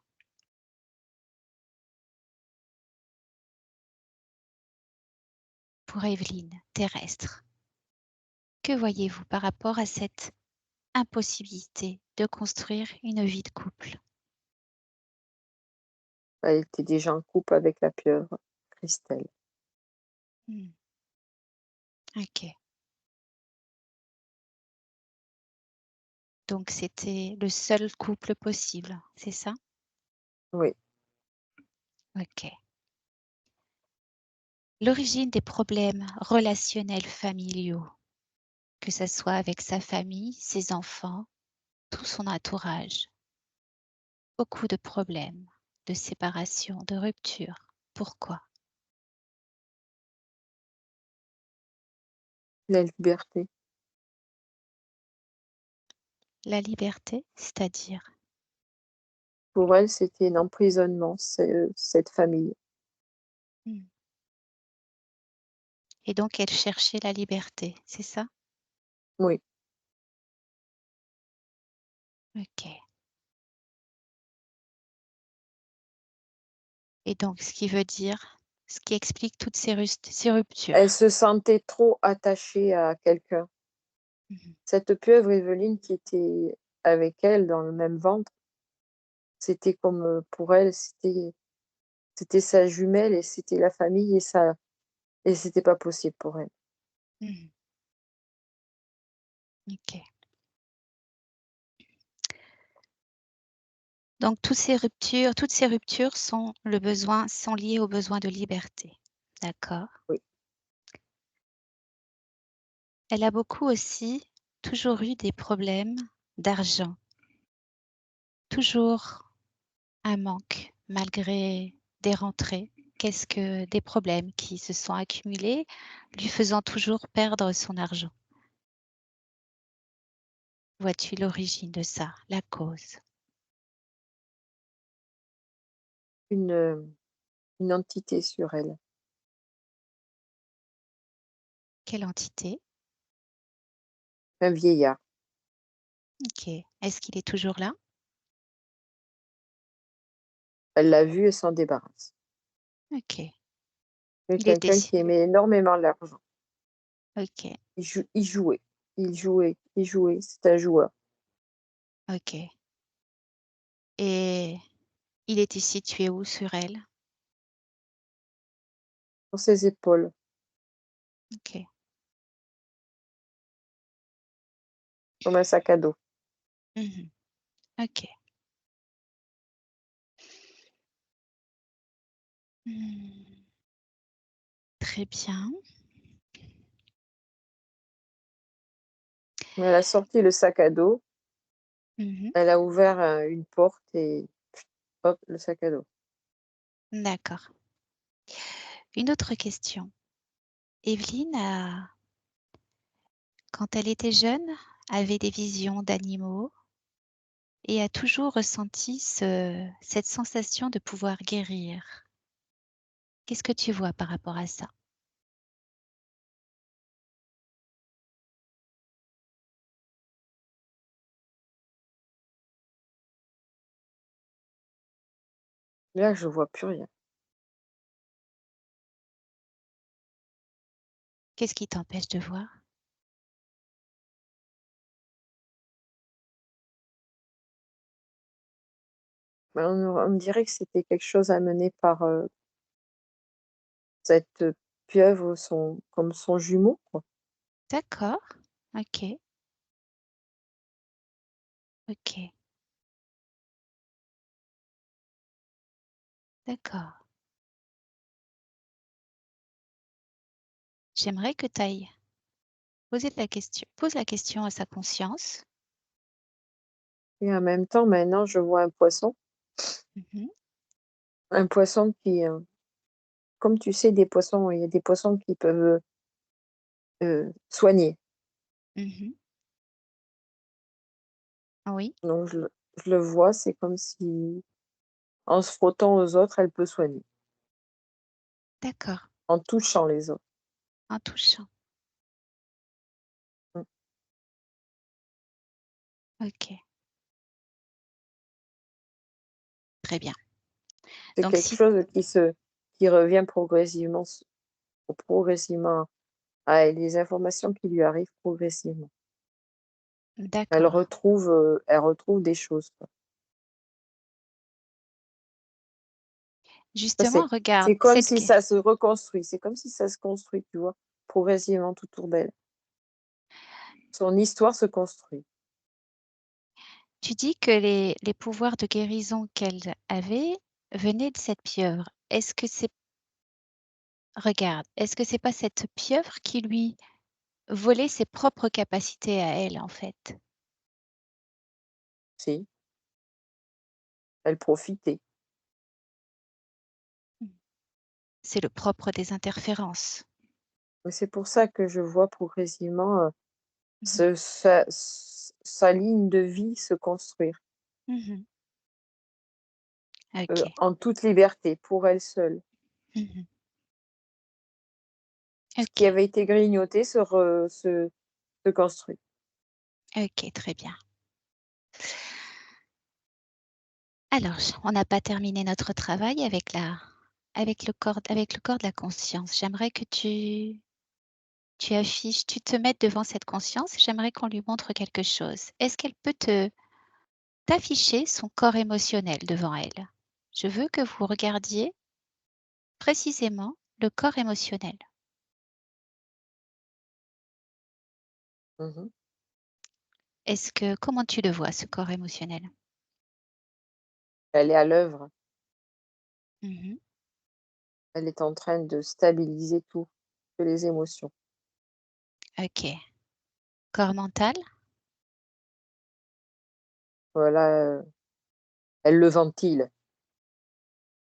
pour Evelyne, terrestre. Que voyez-vous par rapport à cette impossibilité de construire une vie de couple? Elle était déjà en couple avec la pieuvre, Christelle. Mmh, OK. Donc c'était le seul couple possible, c'est ça? Oui, OK. L'origine des problèmes relationnels familiaux, que ça soit avec sa famille, ses enfants, tout son entourage. Beaucoup de problèmes, de séparation, de rupture. Pourquoi? la liberté. La liberté, c'est-à-dire? Pour elle, c'était un emprisonnement, cette famille. Mmh. Et donc elle cherchait la liberté, c'est ça? Oui, OK. Et donc ce qui explique toutes ces elle ruptures. se sentait trop attachée à quelqu'un. Mmh. Cette pieuvre Évelyne qui était avec elle dans le même ventre, c'était comme, pour elle, c'était sa jumelle et c'était la famille et c'était pas possible pour elle. Mmh. OK. Donc toutes ces ruptures sont liées au besoin de liberté. D'accord. Oui, Elle a beaucoup aussi toujours eu des problèmes d'argent, toujours un manque malgré des rentrées. Qu'est-ce que des problèmes qui se sont accumulés, lui faisant toujours perdre son argent. Vois-tu l'origine de ça, la cause? une, heu, une entité sur elle, Quelle entité? un vieillard. OK. Est-ce qu'il est toujours là? Elle l'a vu et s'en débarrasse. OK. C'est Il était quelqu'un si qui aimait énormément l'argent. OK, Il jouait, c'est un joueur. OK. Et il était situé où sur elle? Sur ses épaules, OK. comme un sac à dos. Mmh. OK. Mmh. Très bien. Elle a sorti le sac à dos, Mhm. elle a ouvert une porte et hop, le sac à dos. D'accord. Une autre question. Evelyne, quand elle était jeune, avait des visions d'animaux et a toujours ressenti cette sensation de pouvoir guérir. Qu'est-ce que tu vois par rapport à ça? Là, je vois plus rien. Qu'est-ce qui t'empêche de voir? Ben, on dirait que c'était quelque chose amené par cette pieuvre, comme son jumeau, quoi. D'accord. Ok. Ok. D'accord. J'aimerais que tu ailles pose la question à sa conscience. Et en même temps, maintenant, je vois Mhm. un poisson qui, comme tu sais, des poissons, il y a des poissons qui peuvent soigner. Mhm. Oui, Donc, je le vois, c'est comme si, en se frottant aux autres, elle peut soigner, d'accord. en touchant les autres. En touchant. Mm. Ok. Très bien. C'est Donc quelque si chose qui revient progressivement à elle, les informations qui lui arrivent progressivement. d'accord. Elle retrouve des choses, quoi. Ça, Justement, regarde, c'est comme si ça se reconstruit. C'est comme si ça se construit, tu vois, progressivement tout autour d'elle. Son histoire se construit. tu dis que les pouvoirs de guérison qu'elle avait venaient de cette pieuvre. Regarde, est-ce que c'est pas cette pieuvre qui lui volait ses propres capacités à elle, en fait? Si, elle profitait. C'est le propre des interférences. Mais c'est pour ça que je vois progressivement Mhm. sa ligne de vie se construire Mhm. Ok. en toute liberté, pour elle seule. Mhm. Ce qui Ok. avait été grignoté se construit. Ok, très bien. Alors, on n'a pas terminé notre travail avec le corps de la conscience. J'aimerais que tu te mettes devant cette conscience. J'aimerais qu'on lui montre quelque chose. Est-ce qu'elle peut t'afficher son corps émotionnel devant elle? Je veux que vous regardiez précisément le corps émotionnel. Mhm. Comment tu le vois, ce corps émotionnel? Elle est à l'œuvre. Mhm. Elle est en train de stabiliser toutes les émotions. Ok. Corps mental? Voilà, elle le ventile.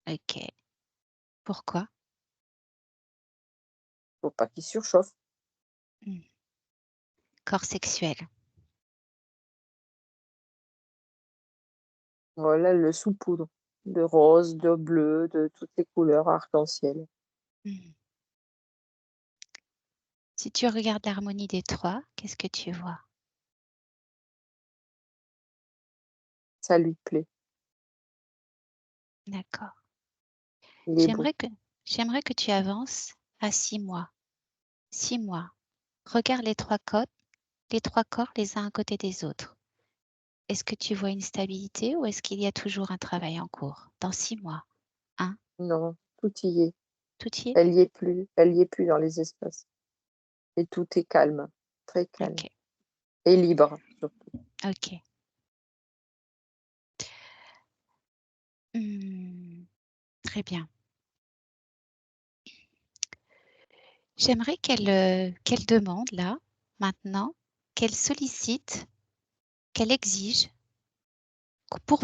Ok. Pourquoi? Faut pas qu'il surchauffe. Hmm. Corps sexuel? Voilà, le saupoudre de rose, de bleu, de toutes les couleurs arc-en-ciel. Hmm. Si tu regardes l'harmonie des trois, qu'est-ce que tu vois? Ça lui plaît. D'accord. Il est beau. J'aimerais que tu avances à 6 mois. 6 mois. Regarde les trois corps les uns à côté des autres. Est-ce que tu vois une stabilité ou est-ce qu'il y a toujours un travail en cours? Dans 6 mois, hein? Non, tout y est. Tout y est? Elle y est plus. Elle y est plus dans les espaces. Et tout est calme, très calme. Ok, Et libre, surtout. ok. Hmm, très bien. J'aimerais qu'elle demande là, maintenant, qu'elle sollicite, qu'elle exige,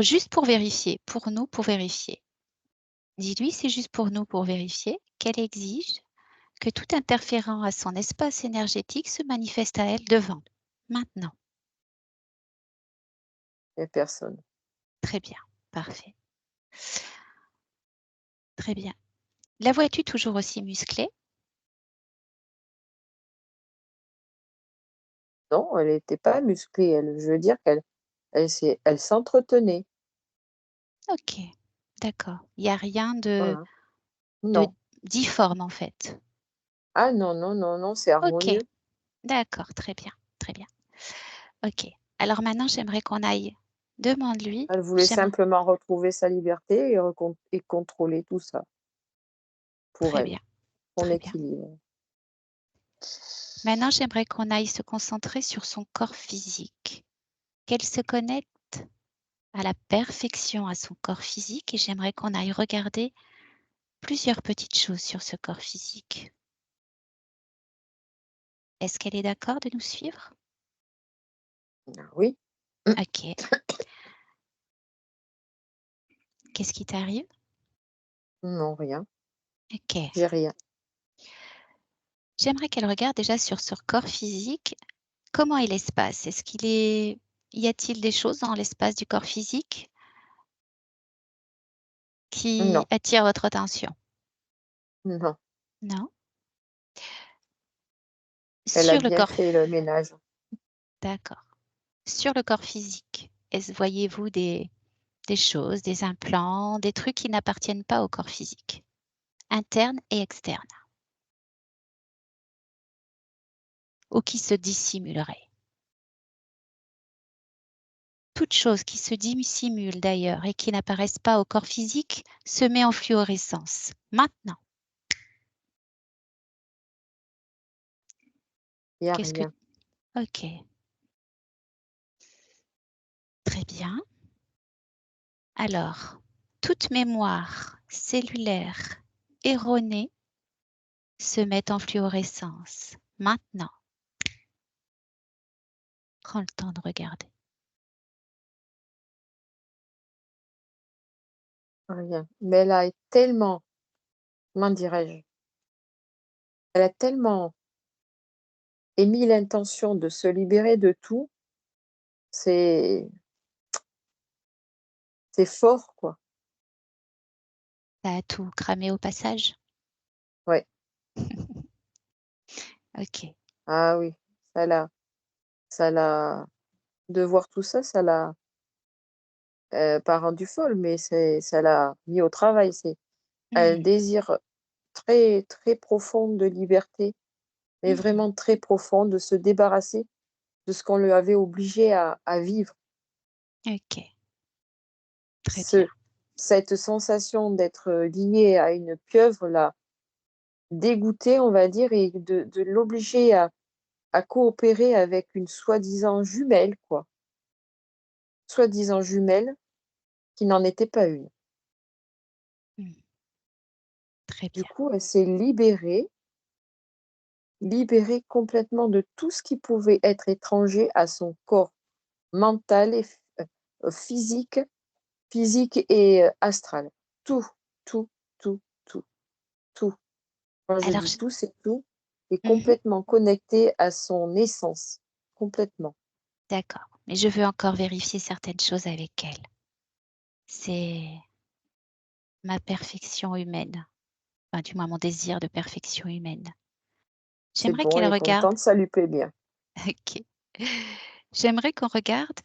juste pour vérifier, pour nous, pour vérifier. Dis-lui, c'est juste pour nous, pour vérifier, qu'elle exige que tout interférent à son espace énergétique se manifeste à elle devant, maintenant. Il n'y a personne. Très bien, parfait. Très bien. La vois-tu toujours aussi musclée? Non, elle n'était pas musclée. Je veux dire elle s'entretenait. Ok, d'accord. Il n'y a rien de Voilà. Non. difforme en fait. Ah non, non, non, non, c'est Ok, harmonieux. d'accord, très bien, très bien. Ok, alors maintenant j'aimerais qu'on aille, demande-lui, Elle voulait simplement retrouver sa liberté et contrôler tout ça pour très elle, bien, son très bien. équilibre. Maintenant j'aimerais qu'on aille se concentrer sur son corps physique, qu'elle se connecte à la perfection à son corps physique et j'aimerais qu'on aille regarder plusieurs petites choses sur ce corps physique. Est-ce qu'elle est d'accord de nous suivre? Ah oui, Ok. Qu'est-ce qui t'arrive? non, rien, Ok. j'ai rien. J'aimerais qu'elle regarde déjà sur son corps physique. Comment est l'espace? Y a-t-il des choses dans l'espace du corps physique qui Non, attirent votre attention? non, Non? elle a Sur le bien corps, fait le ménage. d'accord. Sur le corps physique, voyez-vous des choses, des implants, des trucs qui n'appartiennent pas au corps physique, internes et externes, ou qui se dissimuleraient? Toute chose qui se dissimule d'ailleurs et qui n'apparaissent pas au corps physique se met en fluorescence. Maintenant, Il n'y a qu'est-ce que... rien. Ok, très bien. Alors, toute mémoire cellulaire erronée se met en fluorescence. Maintenant, prends le temps de regarder. Rien. Mais elle a tellement, comment dirais-je, elle a tellement émis l'intention de se libérer de tout, c'est c'est fort, quoi. Ça a tout cramé au passage? Ouais. Ok. Ah oui, ça l'a de voir tout ça, ça l'a, pas rendue folle, mais ça l'a mis au travail. C'est un Mhm. désir très, très profond de liberté, mais Mhm. vraiment très profond, de se débarrasser de ce qu'on lui avait obligé à vivre. Ok, très bien. Ce Cette sensation d'être, liée à une pieuvre l'a dégoûtée, on va dire, et de l'obliger à coopérer avec une soi-disant jumelle, quoi. Soi-disant jumelle qui n'en était pas une. Mhm. Très Du bien. coup, elle s'est libérée complètement de tout ce qui pouvait être étranger à son corps mental et physique et astral. Tout, tout, tout, tout, tout. Quand je Alors, dis tout, c'est tout, est Mhm. complètement connecté à son essence, complètement. D'accord. Mais je veux encore vérifier certaines choses avec elle. C'est ma perfection humaine, enfin, du moins mon désir de perfection humaine. C'est J'aimerais bon, qu'elle elle est regarde. contente, ça lui plaît bien. Ok. J'aimerais qu'on regarde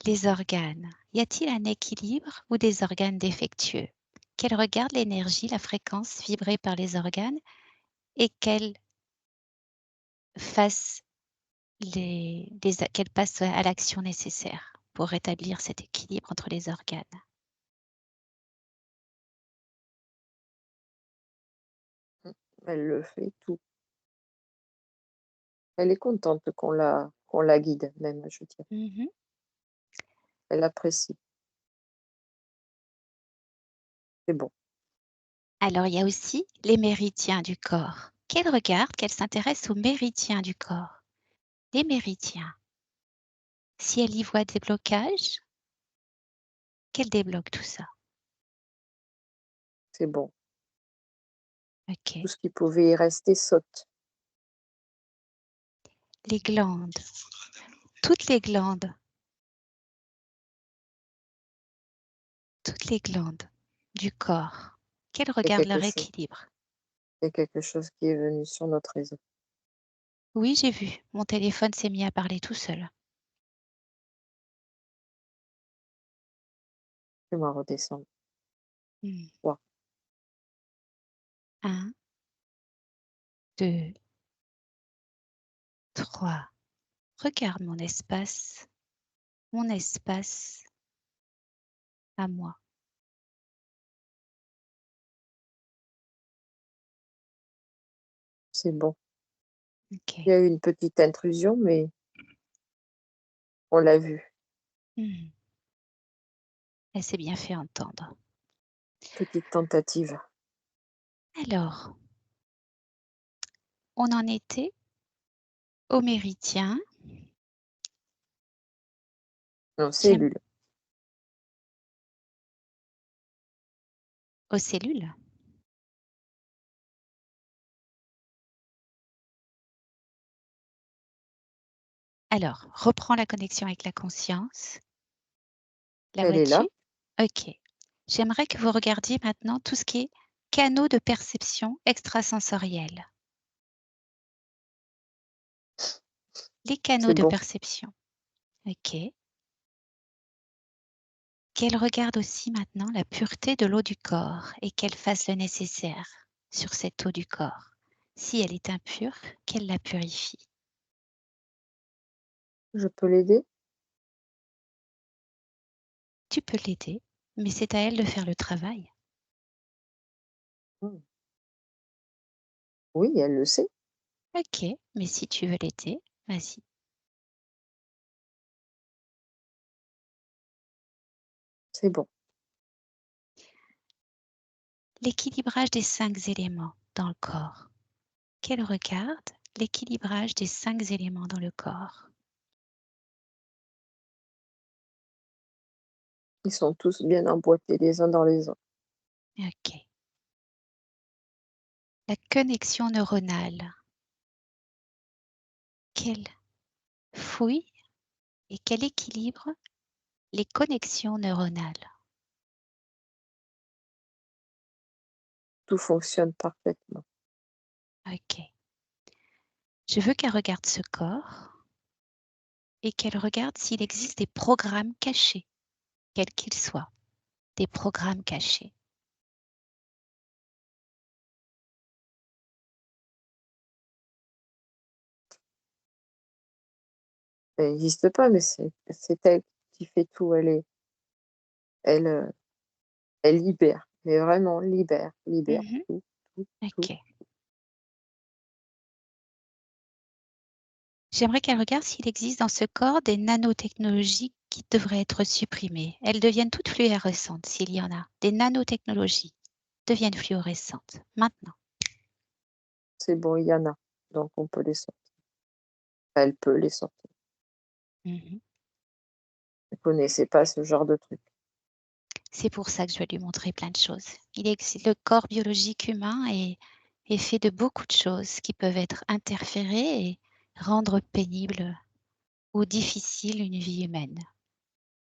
les organes. Y a-t-il un équilibre ou des organes défectueux? Qu'elle regarde l'énergie, la fréquence vibrée par les organes et qu'elle fasse qu'elle passe à l'action nécessaire pour rétablir cet équilibre entre les organes. Elle le fait tout. Elle est contente qu'on la guide même, je dirais. Mhm. Elle apprécie. C'est bon. Alors, il y a aussi les méridiens du corps. qu'elle regarde, qu'elle s'intéresse aux méridiens du corps. Les méridiens. Si elle y voit des blocages, qu'elle débloque tout ça. C'est bon. OK. Tout ce qui pouvait y rester saute. Les glandes. Toutes les glandes. Toutes les glandes du corps. Qu'elles Il y a regardent leur quelque chose. équilibre. Il y a quelque chose qui est venu sur notre réseau. Oui, j'ai vu. Mon téléphone s'est mis à parler tout seul. Fais-moi redescendre. 3. 1, 2, 3. Regarde mon espace à moi. C'est bon. OK. Il y a eu une petite intrusion, mais on l'a vu. Mmh. Elle s'est bien fait entendre. Petite tentative. Alors, on en était au méridien. Non, J'aime cellule. aux cellules. Alors, reprends la connexion avec la conscience. La Elle est là. vois-tu? OK. J'aimerais que vous regardiez maintenant tout ce qui est canaux de perception extrasensoriels. Les canaux C'est de bon. perception. OK. Qu'elle regarde aussi maintenant la pureté de l'eau du corps et qu'elle fasse le nécessaire sur cette eau du corps. Si elle est impure, qu'elle la purifie. Je peux l'aider? Tu peux l'aider, mais c'est à elle de faire le travail. Mmh. Oui, elle le sait. OK, mais si tu veux l'aider, vas-y. C'est bon. L'équilibrage des 5 éléments dans le corps. Qu'elle regarde l'équilibrage des 5 éléments dans le corps. Ils sont tous bien emboîtés les uns dans les autres. OK. La connexion neuronale. Qu'elle fouille et qu'elle équilibre les connexions neuronales. Tout fonctionne parfaitement. OK. Je veux qu'elle regarde ce corps et qu'elle regarde s'il existe des programmes cachés, quels qu'ils soient, des programmes cachés. Elle n'existe pas, mais c'est elle qui fait tout. Elle, elle libère, mais vraiment libère Mmh. tout, tout, tout. OK. J'aimerais qu'elle regarde s'il existe dans ce corps des nanotechnologies qui devraient être supprimées. Elles deviennent toutes fluorescentes s'il y en a. Des nanotechnologies deviennent fluorescentes maintenant. C'est bon, il y en a, donc on peut les sortir. Elle peut les sortir. Mmh. Je ne connaissais pas ce genre de truc. C'est pour ça que je vais lui montrer plein de choses. Le corps biologique humain est fait de beaucoup de choses qui peuvent être interférées et rendre pénible ou difficile une vie humaine.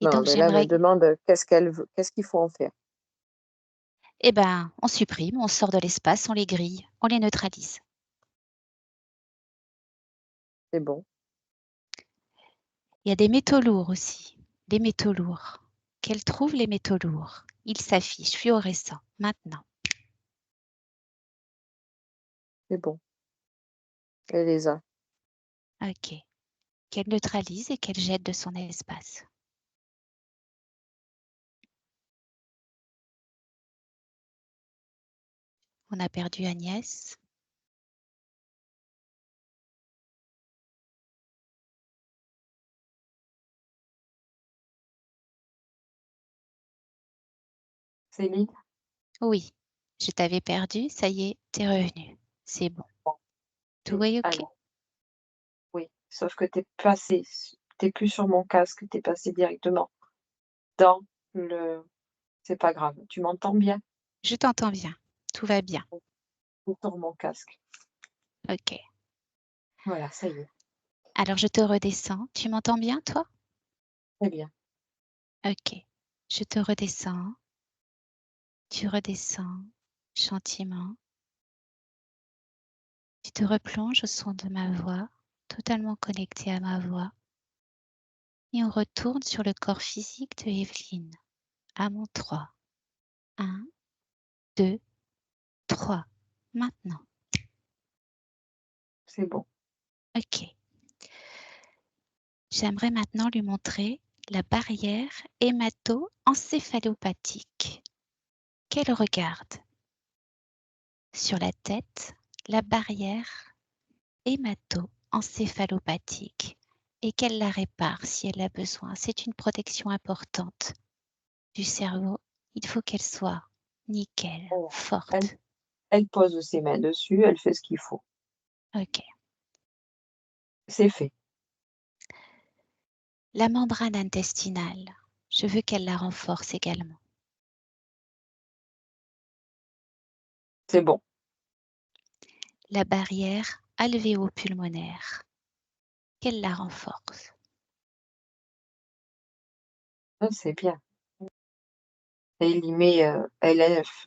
Et Non, donc mais là, elle me j'aimerais, demande qu'est-ce qu'elle veut, qu'est-ce qu'il faut en faire. eh ben, on supprime, on sort de l'espace, on les grille, on les neutralise. C'est bon, Il y a des métaux lourds aussi, des métaux lourds. Qu'elle trouve les métaux lourds. Ils s'affichent fluorescents maintenant. c'est bon. Elle les a. OK. Qu'elle neutralise et qu'elle jette de son espace. On a perdu Agnès. Céline? Oui, je t'avais perdu, ça y est, t'es revenu. C'est bon. Bon. Tout est OK? Alors, oui, sauf que t'es plus sur mon casque, t'es passé directement dans le c'est pas grave. Tu m'entends bien? Je t'entends bien. Tout va bien. Ou sur mon casque. OK. Voilà, ça y est, Alors je te redescends. Tu m'entends bien, toi? très bien. OK. Je te redescends. Tu redescends gentiment. Tu te replonges au son de ma voix, totalement connecté à ma voix. Et on retourne sur le corps physique de Evelyne. À mon 3. 1, 2, 3. Maintenant. C'est bon. OK. J'aimerais maintenant lui montrer la barrière hémato-encéphalopathique qu'elle regarde. Sur la tête, la barrière hémato-encéphalopathique et qu'elle la répare si elle a besoin. C'est une protection importante du cerveau. Il faut qu'elle soit nickel, Alors, forte. elle pose ses mains dessus, elle fait ce qu'il faut. OK. C'est fait. La membrane intestinale, je veux qu'elle la renforce également. C'est bon. La barrière alvéo-pulmonaire, qu'elle la renforce. C'est bien. Elle y met,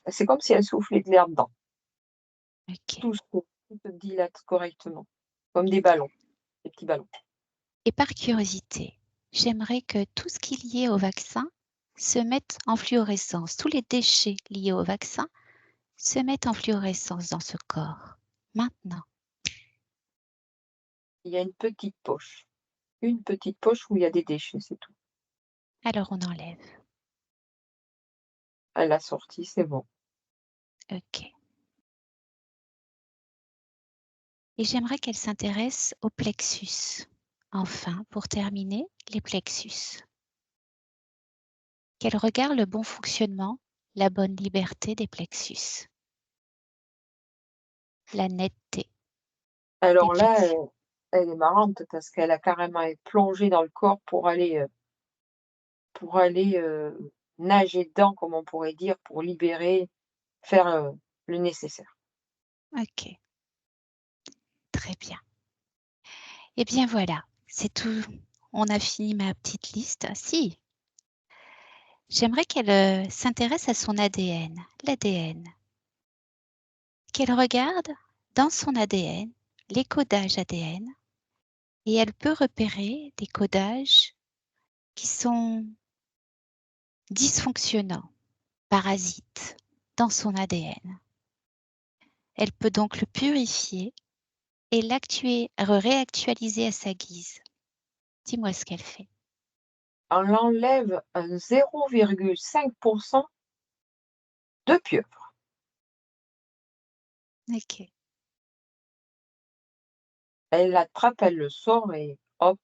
c'est comme si elle soufflait de l'air dedans. OK. Tout se dilate correctement, comme des ballons, des petits ballons. Et par curiosité, j'aimerais que tout ce qui est lié au vaccin se mette en fluorescence. Tous les déchets liés au vaccin se mettent en fluorescence dans ce corps. Maintenant. Il y a une petite poche où il y a des déchets, c'est tout. Alors on enlève. Elle l'a sorti, c'est bon. OK. Et j'aimerais qu'elle s'intéresse au plexus. Enfin, pour terminer, les plexus. Qu'elle regarde le bon fonctionnement, la bonne liberté des plexus. La netteté des Alors là, plexus. elle est marrante parce qu'elle a carrément plongé dans le corps pour aller, nager dedans, comme on pourrait dire, pour libérer, faire, le nécessaire. OK, très bien. Eh bien voilà, c'est tout. On a fini ma petite liste. Si, j'aimerais qu'elle s'intéresse à son ADN, l'ADN. Qu'elle regarde dans son ADN, les codages ADN, et elle peut repérer des codages qui sont dysfonctionnants, parasites, dans son ADN. Elle peut donc le purifier et réactualiser à sa guise. Dis-moi ce qu'elle fait. On enlève un 0,5% de pieuvre. OK, Elle l'attrape, elle le sort et hop,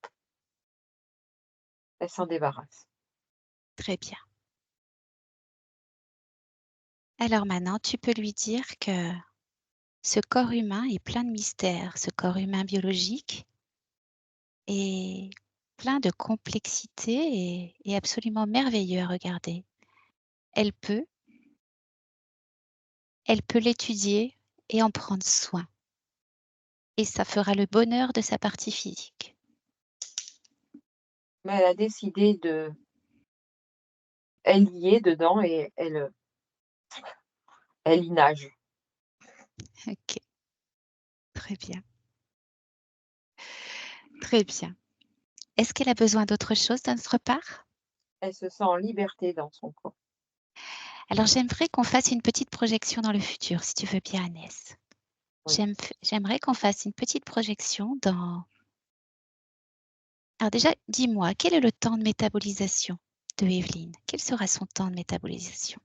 elle s'en débarrasse. très bien. Alors maintenant, tu peux lui dire que ce corps humain est plein de mystères, ce corps humain biologique est plein de complexité et absolument merveilleux à regarder. Elle peut l'étudier et en prendre soin. Et ça fera le bonheur de sa partie physique. Mais elle a décidé elle y est dedans et elle y nage. OK, très bien, très bien. Est-ce qu'elle a besoin d'autre chose de notre part? Elle se sent en liberté dans son corps. Alors j'aimerais qu'on fasse une petite projection dans le futur, si tu veux bien, Agnès. Oui. J'aimerais qu'on fasse une petite projection dans... Alors déjà, dis-moi, quel est le temps de métabolisation de Evelyne? Quel sera son temps de métabolisation?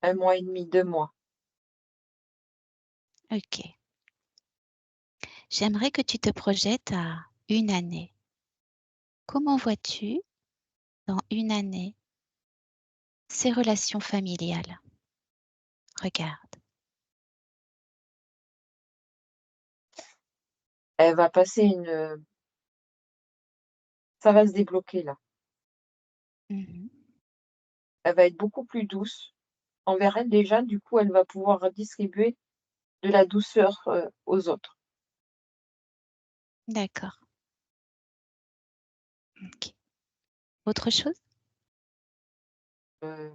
1 mois et demi, 2 mois. OK. J'aimerais que tu te projettes à 1 année. Comment vois-tu, dans 1 année, ces relations familiales? Regarde. Elle va passer une... Ça va se débloquer là. Mhm. Elle va être beaucoup plus douce envers elle déjà. Du coup, elle va pouvoir distribuer de la douceur aux autres. D'accord. Ok. Autre chose? Euh,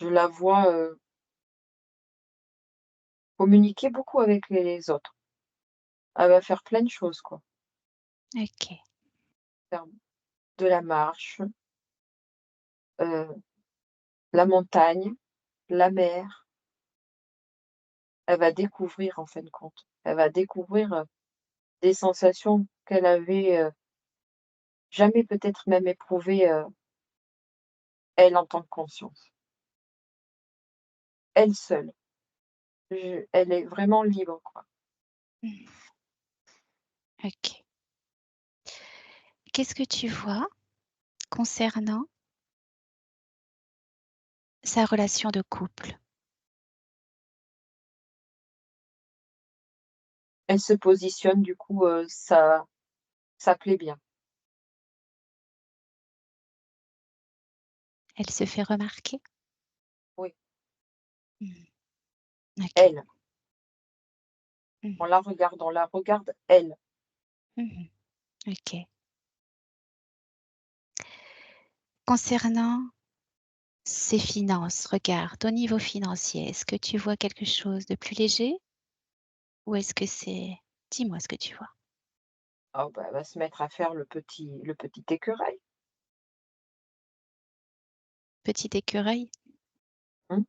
je la vois communiquer beaucoup avec les autres. Elle va faire plein de choses, quoi. Ok. Faire de la marche, la montagne, la mer. Elle va découvrir, en fin de compte. Elle va découvrir des sensations qu'elle avait jamais peut-être même éprouvées, elle, en tant que conscience. Elle seule. Elle est vraiment libre, quoi. Mhm. Ok. Qu'est-ce que tu vois concernant sa relation de couple? Elle se positionne, du coup, ça plaît bien. Elle se fait remarquer? Oui, Mhm. Ok. elle. Mhm. On la regarde, elle. Mhm. Ok. Concernant ses finances, regarde, au niveau financier, est-ce que tu vois quelque chose de plus léger ou est-ce que c'est... Dis-moi ce que tu vois. Ah bah, elle va se mettre à faire le petit écureuil. Petit écureuil, Mmh,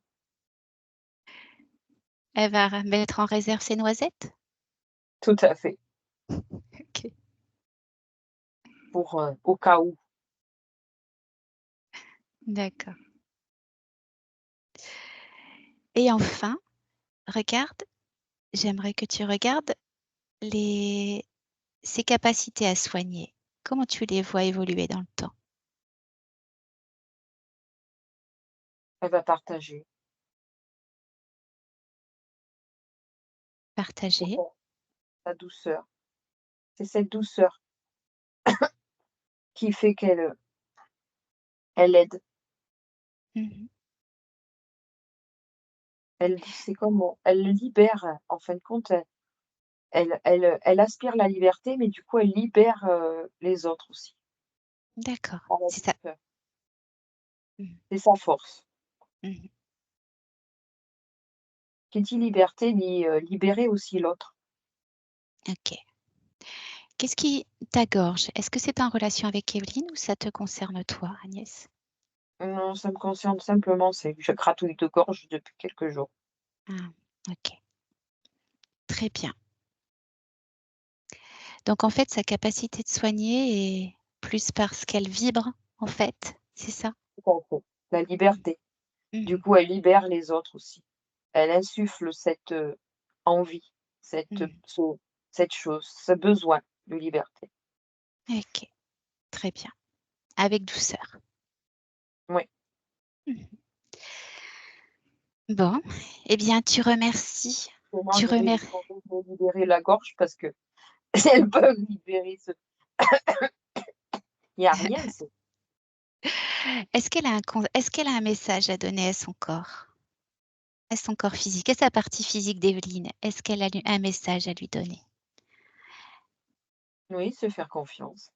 elle va mettre en réserve ses noisettes? tout à fait, Ok. pour, au cas où. D'accord. Et enfin, regarde, j'aimerais que tu regardes ses capacités à soigner. Comment tu les vois évoluer dans le temps? Elle va partager. C'est Partager. ça, sa douceur. C'est cette douceur qui fait elle aide. Mhm. C'est comme elle le libère, en fin de compte, elle aspire la liberté, mais du coup, elle libère, les autres aussi, D'accord, par la c'est ça. douceur. Mhm. C'est sa force. Mhm. Qui dit liberté dit, libérer aussi l'autre. Ok. Qu'est-ce qui t'agorge? Est-ce que c'est en relation avec Evelyne ou ça te concerne toi, Agnès? Non, ça me concerne simplement, c'est que je gratouille de gorge depuis quelques jours. Ah, ok. Très bien. Donc en fait, sa capacité de soigner est plus parce qu'elle vibre, en fait, c'est ça? Tout à fait. La liberté. Du Mhm. coup, elle libère les autres aussi. Elle insuffle cette, envie, Mhm. cette chose, ce besoin de liberté. Ok, très bien. Avec douceur. Oui. Mhm. Bon, eh bien, tu remercies. Moi, Tu je vais remercies. me libérer la gorge parce que si elles peuvent libérer ce il y a rien, c'est Est-ce qu'elle a un message à donner à son corps? À son corps physique, à sa partie physique d'Evelyne? Est-ce qu'elle a un message à lui donner? oui, se faire confiance.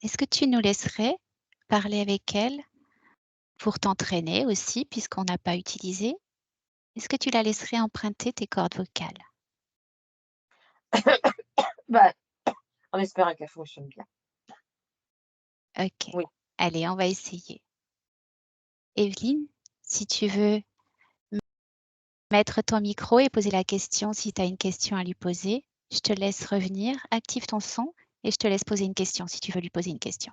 Est-ce que tu nous laisserais parler avec elle pour t'entraîner aussi, puisqu'on n'a pas utilisé? Est-ce que tu la laisserais emprunter tes cordes vocales? Bah, en espérant qu'elle fonctionne bien. Ok, Oui. allez, on va essayer. Evelyne, si tu veux mettre ton micro et poser la question, si tu as une question à lui poser, je te laisse revenir, active ton son et je te laisse poser une question si tu veux lui poser une question.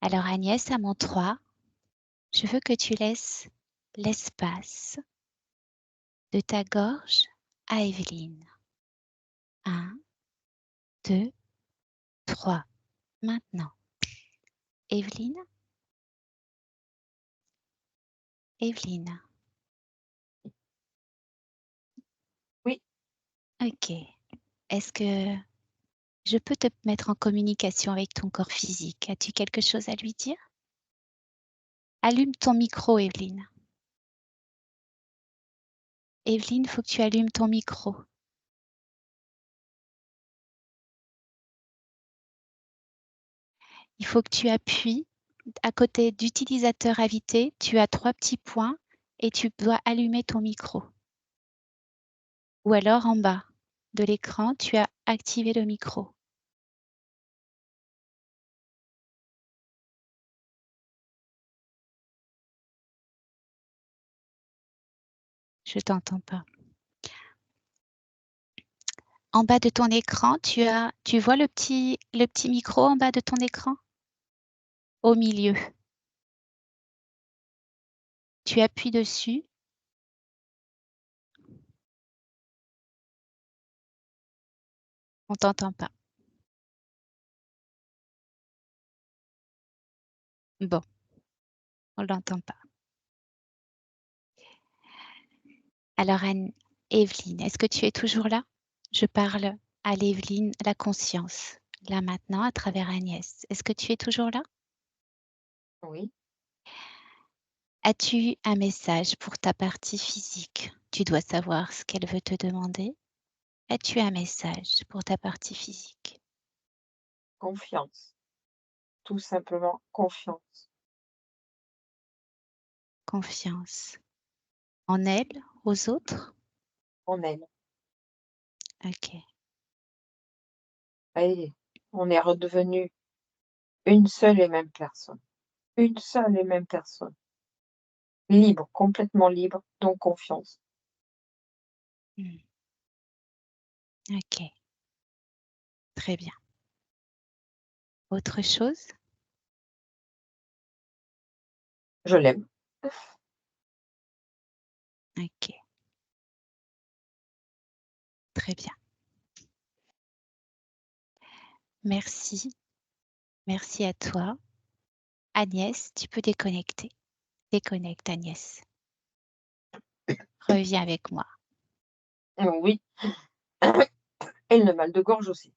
Alors Agnès, à mon 3, je veux que tu laisses l'espace de ta gorge à Evelyne. 1, 2, 3. Maintenant. Evelyne, Evelyne. Oui. Ok. Est-ce que je peux te mettre en communication avec ton corps physique? As-tu quelque chose à lui dire? Allume ton micro, Evelyne. Evelyne, il faut que tu allumes ton micro. Il faut que tu appuies à côté d'utilisateur invité. Tu as 3 petits points et tu dois allumer ton micro. Ou alors en bas de l'écran, tu as activé le micro. Je t'entends pas. En bas de ton écran, tu vois le petit micro en bas de ton écran? Au milieu. Tu appuies dessus. On t'entend pas. Bon, on l'entend pas. Alors Evelyne, est-ce que tu es toujours là? Je parle à l'Evelyne, la conscience, là maintenant à travers Agnès. Est-ce que tu es toujours là? Oui. As-tu un message pour ta partie physique? Tu dois savoir ce qu'elle veut te demander. As-tu un message pour ta partie physique? Confiance. Tout simplement confiance. Confiance. En elle, aux autres? En elle. Ok. Et on est redevenu une seule et même personne. Une seule et même personne. Libre, complètement libre, donc confiance. Ok. Très bien. Autre chose? Je l'aime. Ok. Très bien. Merci. Merci à toi. Agnès, tu peux déconnecter. Déconnecte, Agnès. Reviens avec moi. Oui. Et le mal de gorge aussi.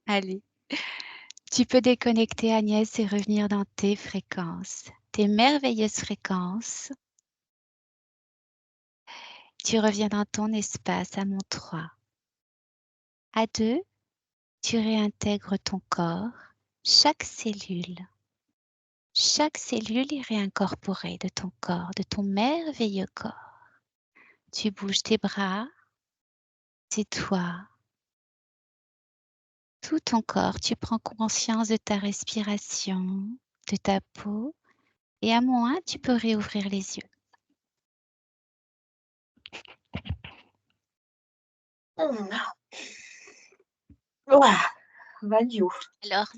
Allez. Tu peux déconnecter, Agnès, et revenir dans tes fréquences, tes merveilleuses fréquences. Tu reviens dans ton espace à mon 3. À 2, tu réintègres ton corps, chaque cellule est réincorporée de ton corps, de ton merveilleux corps. Tu bouges tes bras, tes doigts, tout ton corps. Tu prends conscience de ta respiration, de ta peau. Et à mon 1, tu peux réouvrir les yeux. Value. Alors,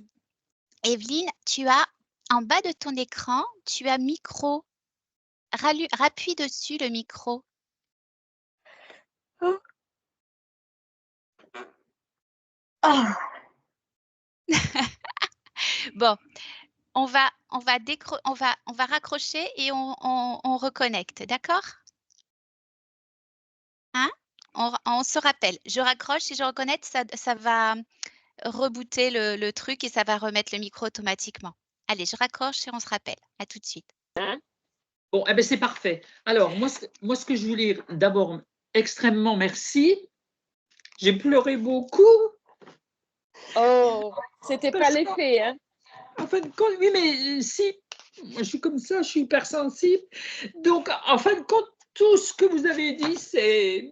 Evelyne, tu as en bas de ton écran, tu as micro. Rappuie dessus le micro. Ah. Bon, on va raccrocher et on reconnecte, d'accord? Hein? On se rappelle. Je raccroche et je reconnecte, ça va rebooter le truc et ça va remettre le micro automatiquement. Allez, je raccroche et on se rappelle. À tout de suite. Bon, eh ben c'est parfait. Alors, moi, ce que je voulais d'abord, extrêmement merci. J'ai pleuré beaucoup. Oh, c'était pas l'effet, hein? En fin de compte, oui, mais si, moi je suis comme ça, je suis hypersensible. Donc, en fin de compte, tout ce que vous avez dit, c'est.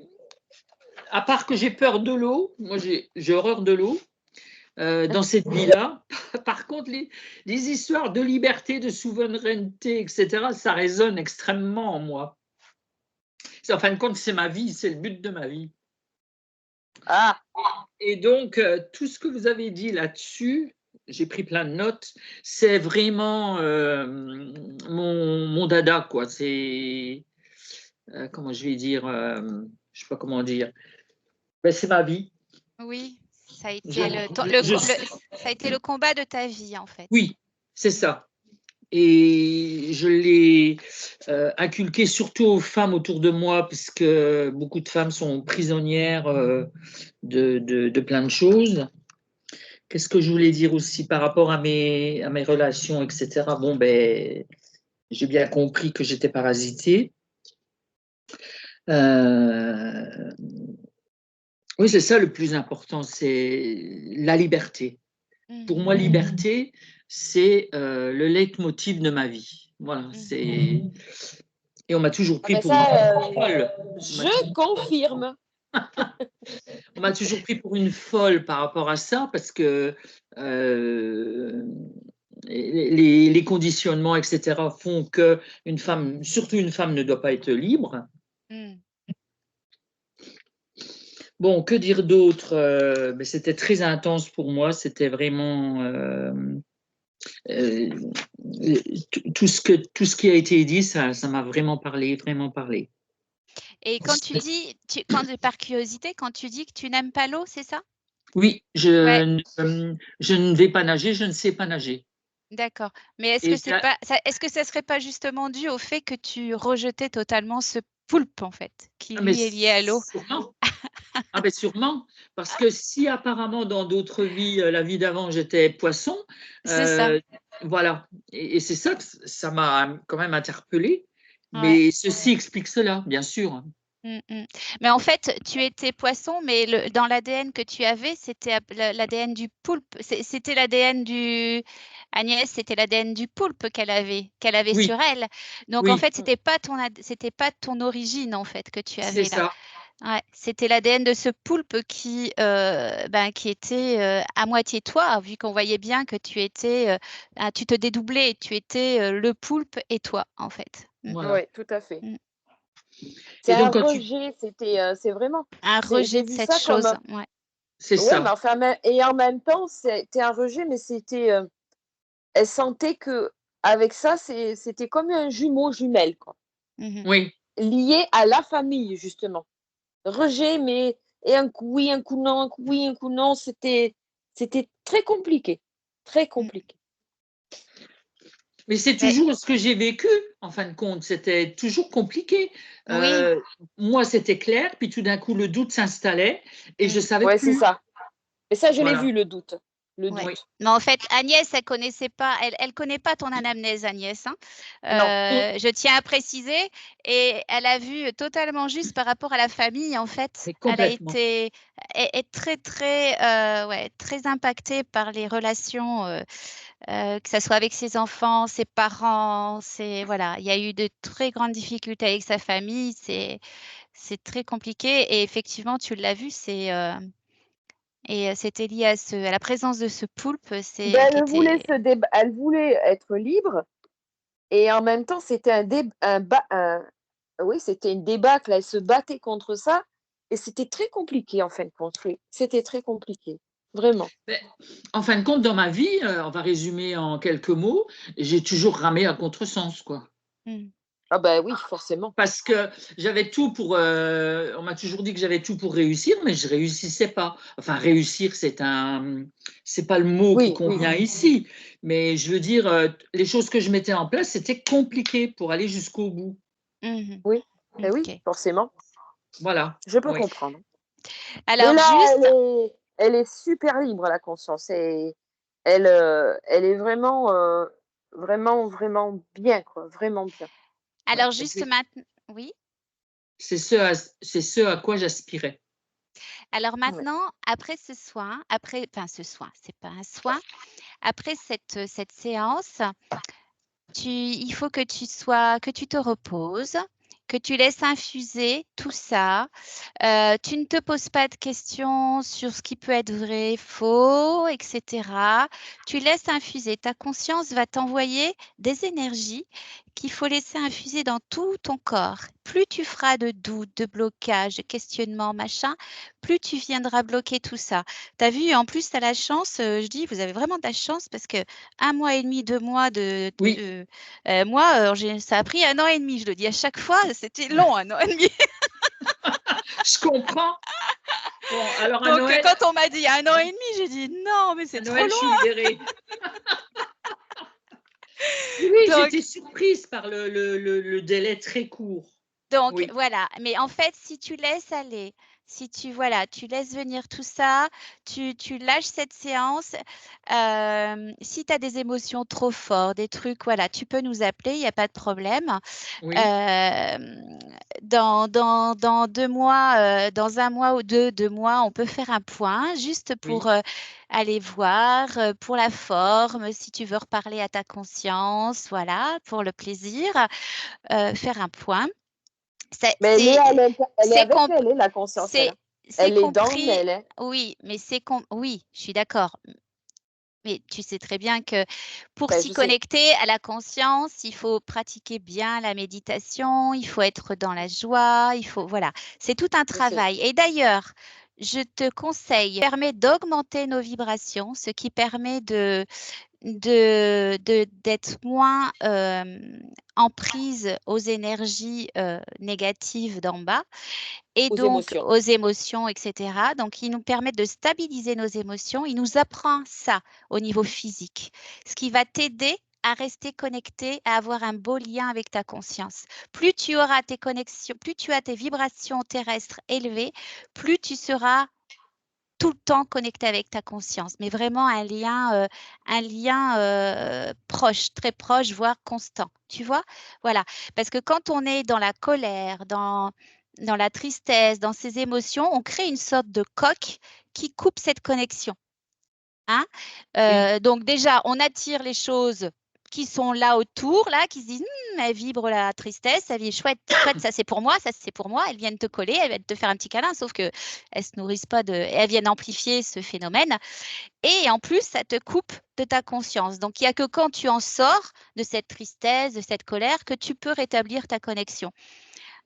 À part que j'ai peur de l'eau, moi j'ai horreur de l'eau. Dans cette vie-là. Par contre, les histoires de liberté, de souveraineté, etc., ça résonne extrêmement en moi. En fin de compte, c'est ma vie, c'est le but de ma vie. Ah. Et donc, tout ce que vous avez dit là-dessus, j'ai pris plein de notes, c'est vraiment mon dada, quoi. C'est, comment je vais dire, je ne sais pas comment dire, ben, c'est ma vie. Oui, ça a été Je- ça a été le combat de ta vie, en fait. Oui, c'est ça. et je l'ai inculqué surtout aux femmes autour de moi, puisque beaucoup de femmes sont prisonnières de plein de choses. Qu'est-ce que je voulais dire aussi par rapport à mes relations, etc. Bon, ben, j'ai bien compris que j'étais parasitée. Oui, c'est ça le plus important, c'est la liberté. Pour moi, liberté, c'est le leitmotiv de ma vie. Voilà, c'est. Et on m'a toujours pris pour une folle. Je confirme. On m'a toujours pris pour une folle par rapport à ça, parce que les conditionnements, etc., font que une femme, surtout une femme, ne doit pas être libre. Bon, que dire d'autre? Mais c'était très intense pour moi. C'était vraiment tout ce qui a été dit, ça m'a vraiment parlé, vraiment parlé. Et quand tu dis, par curiosité, quand tu dis que tu n'aimes pas l'eau, c'est ça? Oui, je ne vais pas nager, je ne sais pas nager. D'accord. Mais est-ce que ça serait pas justement dû au fait que tu rejetais totalement ce poulpe, en fait, qui lui est lié à l'eau? Sûrement. Ah ben sûrement, parce que si apparemment dans d'autres vies, la vie d'avant, j'étais poisson, C'est ça. voilà. Et c'est ça que ça m'a quand même interpellée. Ouais. Mais ceci explique cela, bien sûr. Mais en fait, tu étais poisson, mais dans l'ADN que tu avais, c'était l'ADN du poulpe. C'était l'ADN du Agnès, c'était l'ADN du poulpe qu'elle avait Oui, sur elle. Donc en oui, fait, c'était pas ton origine en fait que tu c'est avais là. ça. Ouais, c'était l'ADN de ce poulpe qui était à moitié toi, vu qu'on voyait bien que tu étais, tu te dédoublais, tu étais le poulpe et toi en fait. Voilà. Oui, tout à fait. Et C'est un donc, quand tu... rejet, c'est vraiment. Un J'ai rejet de vu cette ça comme. chose. Ouais. C'est Ouais, ça. mais enfin, et en même temps, c'était un rejet, mais c'était. Elle sentait que avec ça, c'était comme un jumeau jumelle, quoi. Oui. Lié à la famille, justement. Rejet, mais et un coup oui, un coup non, un coup oui, un coup non. C'était très compliqué. Très compliqué. Mais c'est toujours ce que j'ai vécu, en fin de compte. C'était toujours compliqué. Oui. Moi, c'était clair, puis tout d'un coup, le doute s'installait et je savais Ouais, c'est plus. ça. Et ça, je l'ai Voilà. vu, le doute. Le Ouais. doute. Mais en fait, Agnès, elle connaissait pas, elle connaît pas ton anamnèse, Agnès, hein. Non. Je tiens à préciser, et elle a vu totalement juste par rapport à la famille, en fait. Mais Elle a complètement. été est très, très, très impactée par les relations, que ça soit avec ses enfants, ses parents, voilà, il y a eu de très grandes difficultés avec sa famille, c'est très compliqué et effectivement, tu l'as vu, c'était lié à la présence de ce poulpe, qui Elle voulait était elle voulait être libre et en même temps, c'était oui, c'était une débâcle. Elle se battait contre ça et c'était très compliqué en fin de compte. Oui, c'était très compliqué, vraiment. Mais, en fin de compte, dans ma vie, on va résumer en quelques mots, j'ai toujours ramé à contresens, quoi. Ah ben oui, forcément. Parce que j'avais tout pour. On m'a toujours dit que j'avais tout pour réussir, mais je réussissais pas. Enfin, réussir, c'est pas le mot qui Oui, convient ici. Mais je veux dire, les choses que je mettais en place, c'était compliqué pour aller jusqu'au bout. oui, ben oui, OK. forcément. Voilà. Je peux Oui. comprendre. Alors Mais là, juste elle est super libre, la conscience. Et elle est vraiment, vraiment bien, quoi. Vraiment bien. Ouais. alors juste maintenant oui? C'est ce à quoi j'aspirais. Alors Ouais. maintenant, après ce soin, c'est pas un soin, après cette séance, il faut que tu te reposes, que tu laisses infuser tout ça. Tu ne te poses pas de questions sur ce qui peut être vrai, faux, etc. Tu laisses infuser. Ta conscience va t'envoyer des énergies qu'il faut laisser infuser dans tout ton corps. Plus tu feras de doutes, de blocages, de questionnements, machin, plus tu viendras bloquer tout ça. Tu as vu, en plus, tu as la chance, je dis, vous avez vraiment de la chance parce que 1 mois et demi, 2 mois Oui. moi, ça a pris 1 an et demi, je le dis à chaque fois, c'était long, 1 an et demi. Je comprends. Bon, alors à Donc, Noël, quand on m'a dit 1 an et demi, j'ai dit non, mais c'est trop je suis loin. libérée. Oui, Donc, j'étais surprise par le délai très court. Donc, Oui. voilà. Mais en fait, si tu laisses aller, si tu, voilà, tu laisses venir tout ça, tu lâches cette séance. Si tu as des émotions trop fortes, des trucs, voilà, tu peux nous appeler, il n'y a pas de problème. Oui. Dans 2 mois, dans 1 mois ou 2 mois, on peut faire un point juste pour aller voir, pour la forme, si tu veux reparler à ta conscience, voilà, pour le plaisir, faire un point. Mais elle est avec comp- elle, la conscience, elle. c'est Elle est dans compris, elle. Hein. oui, mais oui, je suis d'accord. Mais tu sais très bien que pour Ben, s'y je sais. connecter à la conscience, il faut pratiquer bien la méditation, il faut être dans la joie, voilà, c'est tout un travail. Et d'ailleurs, je te conseille, ça permet d'augmenter nos vibrations, ce qui permet d'être moins en prise aux énergies négatives d'en bas et donc aux émotions, etc. Donc, il nous permet de stabiliser nos émotions. Il nous apprend ça au niveau physique, ce qui va t'aider à rester connecté, à avoir un beau lien avec ta conscience. Plus tu auras tes connexions, plus tu as tes vibrations terrestres élevées, plus tu seras tout le temps connecté avec ta conscience, mais vraiment un lien proche, très proche, voire constant. Tu vois? Voilà. Parce que quand on est dans la colère, dans la tristesse, dans ces émotions, on crée une sorte de coque qui coupe cette connexion. Hein? Donc déjà, on attire les choses qui sont là autour, là, qui se disent elle vibre la tristesse, elle dit chouette, chouette, ça c'est pour moi, ça c'est pour moi. Elles viennent te coller, elles viennent te faire un petit câlin, sauf que elles se nourrissent pas elles viennent amplifier ce phénomène. Et en plus, ça te coupe de ta conscience. Donc il n'y a que quand tu en sors de cette tristesse, de cette colère, que tu peux rétablir ta connexion.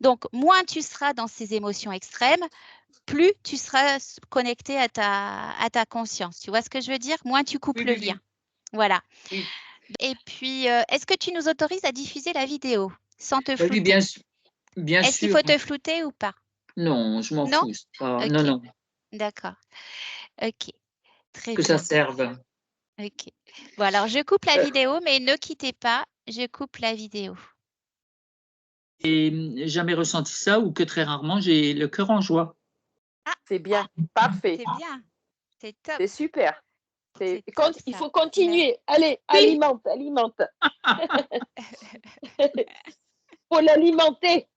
Donc moins tu seras dans ces émotions extrêmes, plus tu seras connecté à ta conscience. Tu vois ce que je veux dire? Moins tu coupes le lien. Voilà. Oui. Et puis, est-ce que tu nous autorises à diffuser la vidéo sans te flouter? Oui, bien sûr. Est-ce qu'il faut te flouter ou pas? Non, je m'en Non? fous. Ok. Non, non. D'accord. Ok. Très Que bien. ça serve. Ok. Bon, alors je coupe la vidéo, mais ne quittez pas. Je coupe la vidéo. Et jamais ressenti ça ou que très rarement, j'ai le cœur en joie. Ah, c'est bien. Parfait. C'est bien. C'est top. C'est super. C'est top, Il ça. faut continuer. Allez, alimente, alimente. Faut l'alimenter.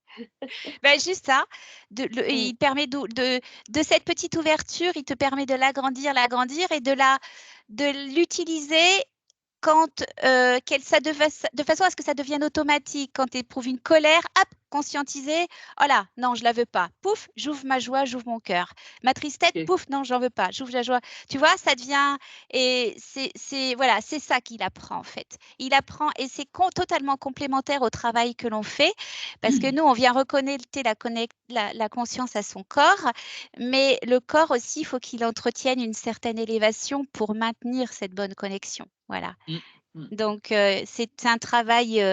Ben, juste ça. Il permet de cette petite ouverture, il te permet de l'agrandir et de l'utiliser quand de façon à ce que ça devienne automatique. Quand tu éprouves une colère, hop, conscientiser. Oh là, non, je la veux pas. Pouf, j'ouvre ma joie, j'ouvre mon cœur. Ma tristesse, pouf, non, j'en veux pas. J'ouvre la joie. Tu vois, ça devient et voilà, c'est ça qu'il apprend en fait. Il apprend et c'est totalement complémentaire au travail que l'on fait parce que nous, on vient reconnecter la conscience à son corps, mais le corps aussi, il faut qu'il entretienne une certaine élévation pour maintenir cette bonne connexion. Voilà. Donc, c'est un travail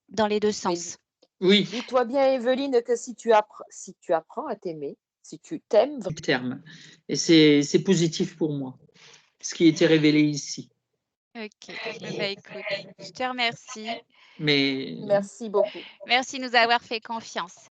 dans les deux sens. Oui. Dis-toi bien, Evelyne, que si tu apprends à t'aimer, si tu t'aimes vraiment. Terme. Et c'est positif pour moi, ce qui était révélé ici. Ok. Écoute, je te remercie. Mais Merci beaucoup. Merci de nous avoir fait confiance.